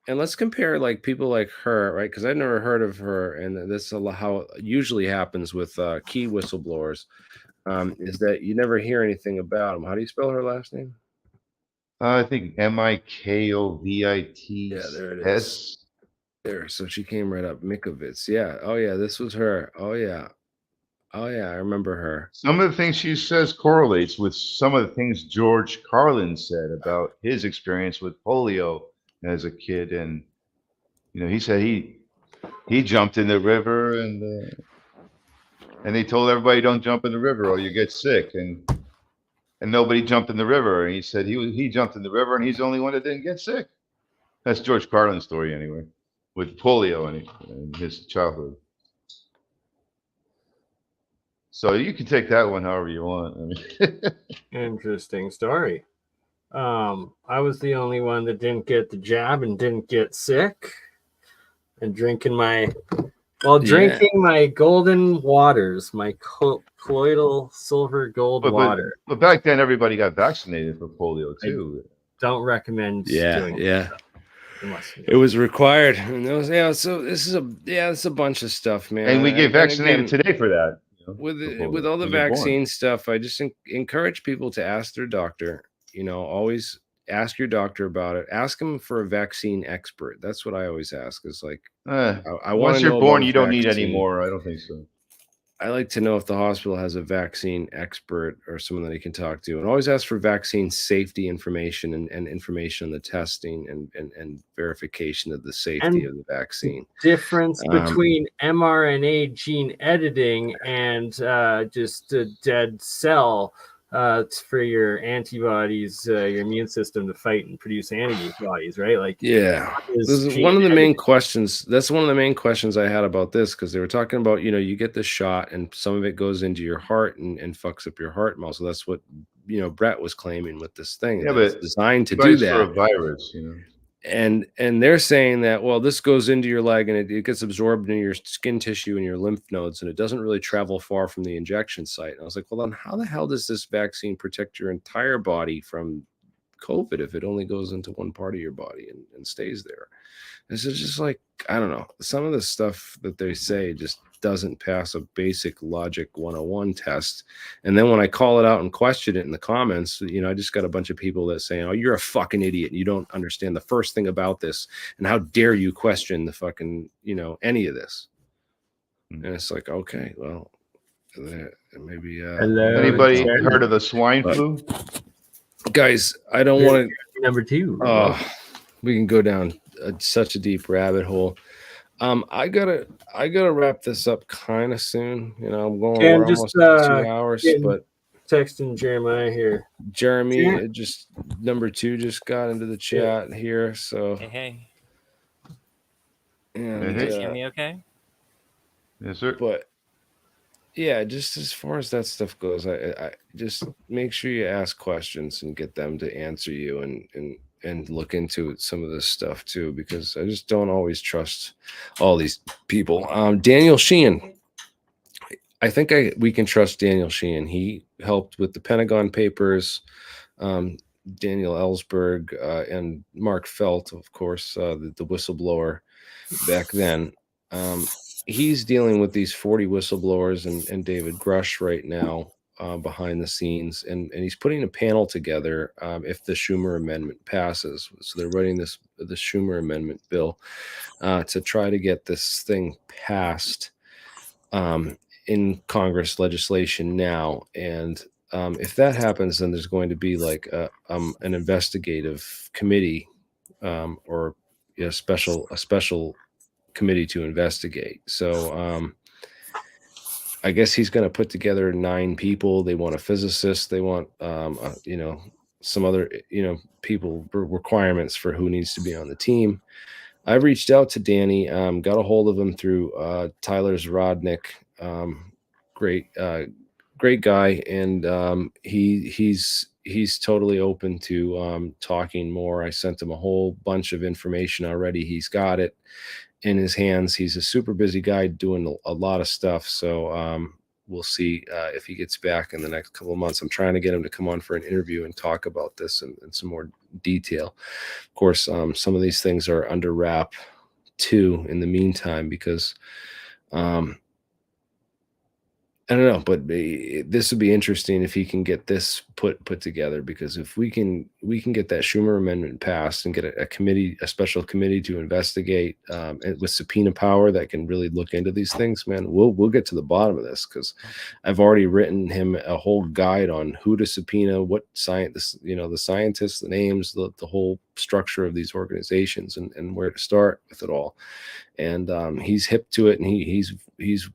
And let's compare like people like her, right? Because I've never heard of her, and this is how it usually happens with key whistleblowers, is that you never hear anything about them. How do you spell her last name? I think Mikovits. Yeah, there it is. There, so she came right up. Mikovits. Yeah. Oh yeah, this was her. Oh yeah. Oh yeah, I remember her. Some of the things she says correlates with some of the things George Carlin said about his experience with polio as a kid, and he said he jumped in the river, and they told everybody don't jump in the river or you get sick, and nobody jumped in the river, and he said he jumped in the river and he's the only one that didn't get sick. That's George Carlin's story anyway. with polio in his childhood. So you can take that one however you want. I mean, Interesting story. I was the only one that didn't get the jab and didn't get sick. And drinking my golden waters, my colloidal silver gold water. But back then, everybody got vaccinated for polio too. Don't recommend doing it. It was required. And it was, so this is it's a bunch of stuff, man. And we get vaccinated today for that. With all the vaccine stuff, I just encourage people to ask their doctor. Always ask your doctor about it. Ask them for a vaccine expert. That's what I always ask. Is like, I once you're born, you don't need any more. I don't think so. I like to know if the hospital has a vaccine expert or someone that he can talk to, and always ask for vaccine safety information and information on the testing and verification of the safety of the vaccine. Difference between mRNA gene editing and just a dead cell for your antibodies, your immune system to fight and produce antibodies, right? Like, this is one of the main questions. That's one of the main questions I had about this, because they were talking about, you get the shot and some of it goes into your heart and fucks up your heart muscle. That's what, Brett was claiming with this thing. Yeah, but it's designed to do that. For a virus, And they're saying that, well, this goes into your leg and it gets absorbed in your skin tissue and your lymph nodes, and it doesn't really travel far from the injection site. And I was like, well, then how the hell does this vaccine protect your entire body from COVID if it only goes into one part of your body and stays there? This is just like, I don't know. Some of the stuff that they say just doesn't pass a basic logic 101 test. And then when I call it out and question it in the comments, I just got a bunch of people that say, oh, you're a fucking idiot. And you don't understand the first thing about this. And how dare you question the fucking, any of this? And it's like, okay, well, maybe. Anybody heard of the swine flu? Guys, I don't want to. Number 2. We can go down such a deep rabbit hole. I gotta wrap this up kind of soon. I'm going over almost 2 hours, but texting Jeremiah here. Jeremy, just number 2 just got into the chat here. So hey. And, you hear me okay? Yes, sir. But yeah, just as far as that stuff goes, I just make sure you ask questions and get them to answer you and look into some of this stuff too, because I just don't always trust all these people. Daniel Sheehan, I think we can trust Daniel Sheehan. He helped with the Pentagon Papers. Daniel Ellsberg and Mark Felt, of course, the whistleblower back then. He's dealing with these 40 whistleblowers and David Grusch right now behind the scenes, and he's putting a panel together if the Schumer amendment passes. So they're writing the Schumer amendment bill to try to get this thing passed in Congress legislation now. And if that happens, then there's going to be like an investigative committee or a special committee to investigate. So I guess he's going to put together 9 people. They want a physicist. They want some other people, requirements for who needs to be on the team. I've reached out to Danny, got a hold of him through Tyler Zrodnik, great guy, and he's totally open to talking more. I sent him a whole bunch of information already. He's got it in his hands. He's a super busy guy doing a lot of stuff. So we'll see if he gets back in the next couple of months. I'm trying to get him to come on for an interview and talk about this in some more detail. Of course, some of these things are under wrap too in the meantime, because I don't know, but this would be interesting if he can get this put together, because if we can get that Schumer amendment passed and get a special committee to investigate with subpoena power that can really look into these things, man, we'll get to the bottom of this, because I've already written him a whole guide on who to subpoena, what scientists, the scientists, the names, the whole structure of these organizations, and where to start with it all. And he's hip to it, and he's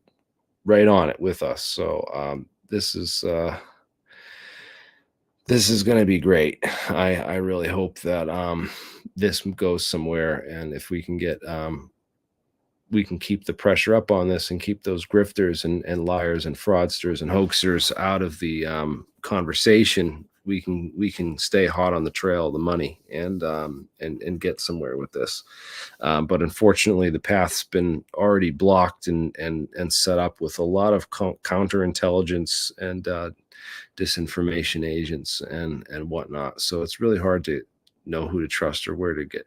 right on it with us. So this is going to be great. I really hope that this goes somewhere, and if we can get we can keep the pressure up on this and keep those grifters and liars and fraudsters and hoaxers out of the conversation, we can stay hot on the trail of the money and get somewhere with this. But unfortunately, the path's been already blocked and set up with a lot of counterintelligence and disinformation agents and whatnot. So it's really hard to know who to trust or where to get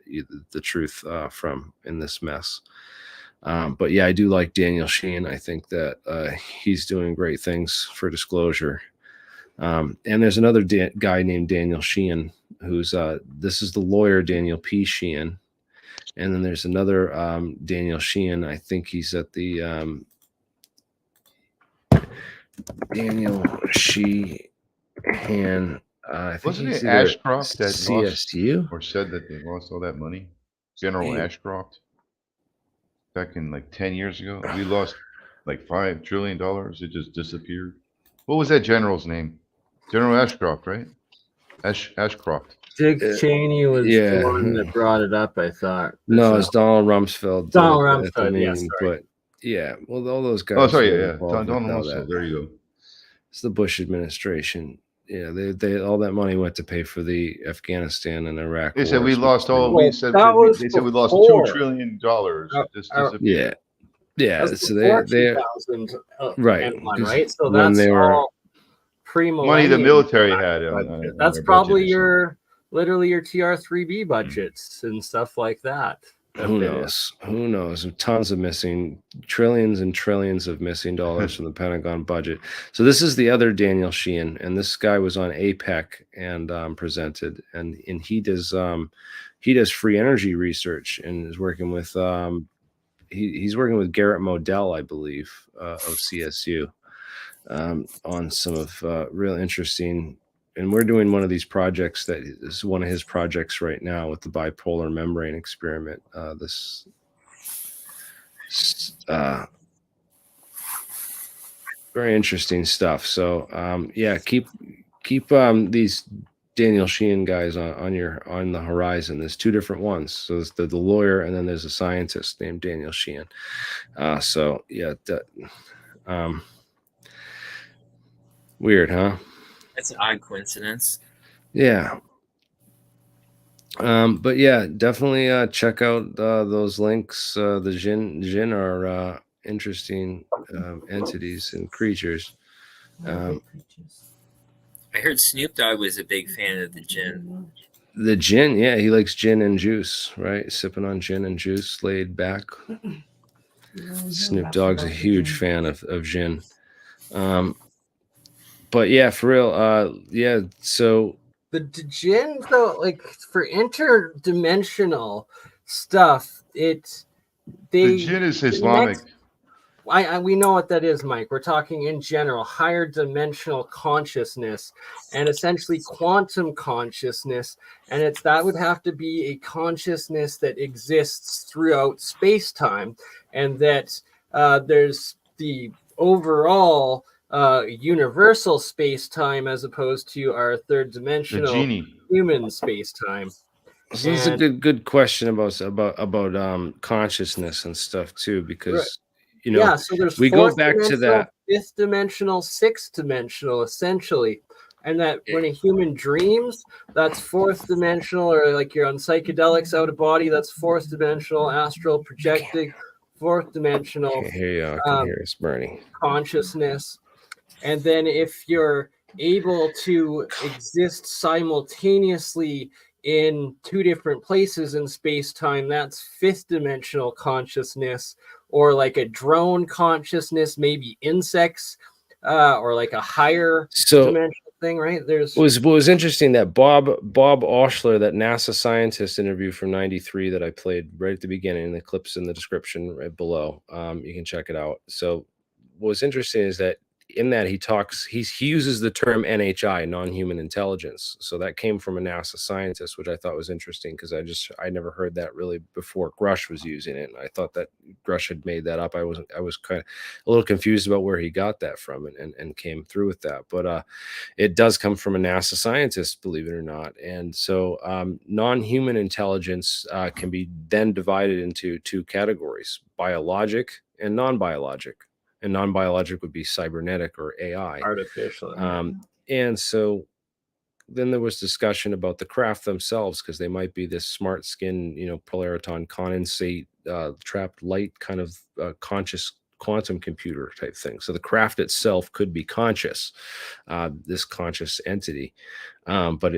the truth from in this mess. But yeah, I do like Daniel Sheehan. I think that he's doing great things for disclosure. And there's another guy named Daniel Sheehan who's this is the lawyer Daniel P. Sheehan. And then there's another Daniel Sheehan. I think he's at the Daniel Sheehan. I think Wasn't he's it Ashcroft that CSU lost or said that they lost all that money? General Ashcroft, back in like 10 years ago, we lost like $5 trillion. It just disappeared. What was that general's name? General Ashcroft, right? Ashcroft. Dick Cheney was the one that brought it up, I thought. No, it's Donald Rumsfeld. Donald Rumsfeld, yes. But yeah, well, all those guys. Oh, sorry, yeah. Donald Rumsfeld. There you go. It's the Bush administration. Yeah, they all that money went to pay for the Afghanistan and Iraq. They said we lost all. They said we lost $2 trillion. Yeah. So they right. So that's all pre-millennium money the military had. That's probably literally your TR-3B budgets and stuff like that. Who knows? Who knows? Tons of missing, trillions and trillions of missing dollars from the Pentagon budget. So this is the other Daniel Sheehan, and this guy was on APEC and presented, and he does free energy research and is working with he's working with Garrett Modell, I believe, of CSU, on some of real interesting. And we're doing one of these projects that is one of his projects right now with the bipolar membrane experiment. Very interesting stuff. So yeah, keep these Daniel Sheehan guys on the horizon. There's two different ones. So there's the lawyer, and then there's a scientist named Daniel Sheehan. So yeah, weird, huh? That's an odd coincidence. Yeah. But yeah, definitely check out those links. The Djinn are interesting entities and creatures. I heard Snoop Dogg was a big fan of the Djinn. The Djinn, yeah, he likes gin and juice, right? Sipping on gin and juice, laid back. Snoop Dogg's a huge fan of Djinn. But yeah, for real, yeah. So the Djinn, though, like for interdimensional stuff, the Djinn is Islamic. We know what that is, Mike. We're talking in general, higher dimensional consciousness, and essentially quantum consciousness, and that would have to be a consciousness that exists throughout space-time, and that there's the overall universal space-time as opposed to our third dimensional human space-time. So this is a good question about consciousness and stuff too, because you know, so there's we go back to that fifth dimensional, sixth dimensional, essentially, and that when a human dreams, that's fourth dimensional, or like you're on psychedelics out of body, that's fourth dimensional, astral projecting, fourth dimensional. I can hear it's burning consciousness. And then if you're able to exist simultaneously in two different places in space-time, that's fifth dimensional consciousness, or like a drone consciousness, maybe insects, or like a higher dimensional thing, right? What was interesting that Bob Oshler, that NASA scientist interview from '93 that I played right at the beginning, the clip's in the description right below. You can check it out. So what was interesting is that in that he uses the term NHI, non-human intelligence. So that came from a NASA scientist, which I thought was interesting because I never heard that really before Grusch was using it. And I thought that Grusch had made that up. I was kind of a little confused about where he got that from and came through with that. But it does come from a NASA scientist, believe it or not. And so non-human intelligence can be then divided into two categories: biologic and non-biologic. And non-biologic would be cybernetic or AI. Artificial. And so then there was discussion about the craft themselves, because they might be this smart skin, polariton condensate, trapped light kind of conscious quantum computer type thing. So the craft itself could be conscious, this conscious entity, but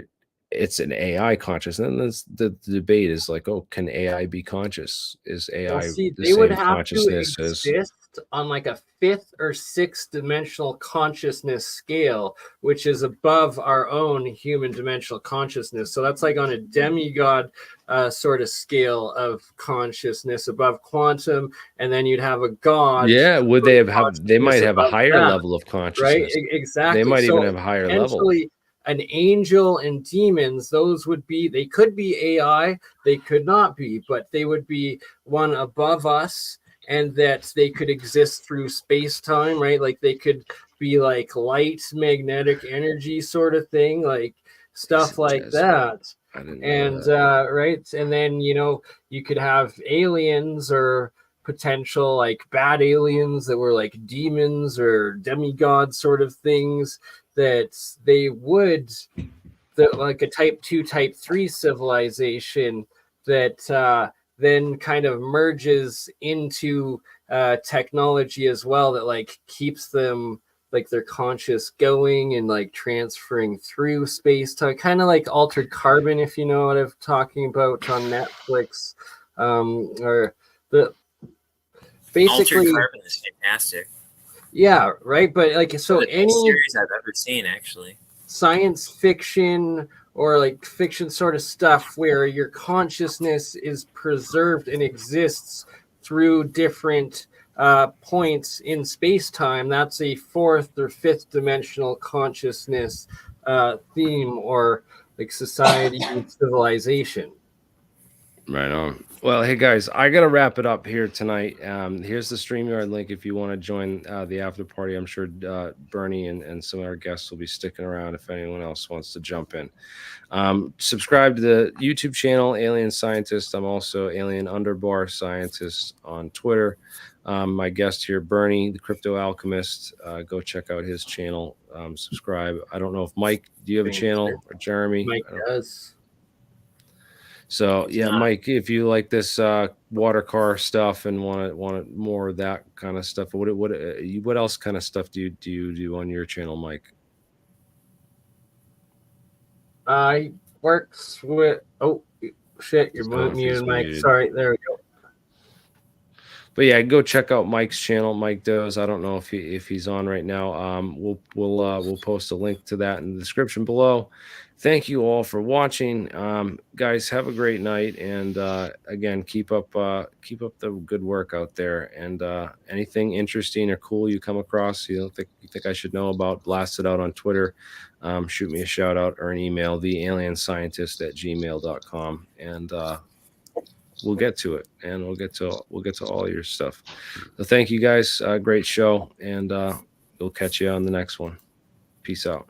it's an AI conscious. And then the debate is like, oh, can AI be conscious? Is AI the they same would have consciousness to as exist on like a 5th or 6th dimensional consciousness scale, which is above our own human dimensional consciousness. So that's like on a demigod sort of scale of consciousness above quantum, and then you'd have a god. Yeah, would they they might have a higher level of consciousness, right? Exactly. They might even have a higher level. An angel and demons, those would be, they could be AI, they could not be, but they would be one above us, and that they could exist through space-time, right? Like they could be like light magnetic energy sort of thing, like stuff like that. I didn't know that. Right, and then you could have aliens or potential like bad aliens that were like demons or demigods sort of things, that they would, like a type 2 type 3 civilization that then kind of merges into technology as well, that like keeps them like their conscious going and like transferring through space time, kind of like Altered Carbon, if you know what I'm talking about, on Netflix. Or the basically Altered Carbon is fantastic. Yeah, right. But like, so the any best series I've ever seen, actually. Science fiction or like fiction sort of stuff where your consciousness is preserved and exists through different points in space-time, that's a 4th or 5th dimensional consciousness theme, or like society and civilization. Right on. Well, hey guys, I gotta wrap it up here tonight. Here's the StreamYard link if you want to join the after party. I'm sure Bernie and some of our guests will be sticking around if anyone else wants to jump in. Subscribe to the YouTube channel, Alien Scientist. I'm also Alien_Scientist on Twitter. My guest here, Bernie, the Crypto Alchemist. Go check out his channel. Subscribe. I don't know if Mike, do you have a channel, or Jeremy? Mike does. So yeah, Mike, if you like this water car stuff and want more of that kind of stuff, what else kind of stuff do you do on your channel, Mike? He works with, oh shit, you're muted, Mike. Sorry, there we go. But yeah, go check out Mike's channel, Mike Does. I don't know if he's on right now. We'll post a link to that in the description below. Thank you all for watching, guys. Have a great night, and again, keep up the good work out there. And anything interesting or cool you come across, you think I should know about, blast it out on Twitter. Shoot me a shout out or an email, thealienscientist@gmail.com, and we'll get to it, and we'll get to all your stuff. So thank you guys. Great show, and we'll catch you on the next one. Peace out.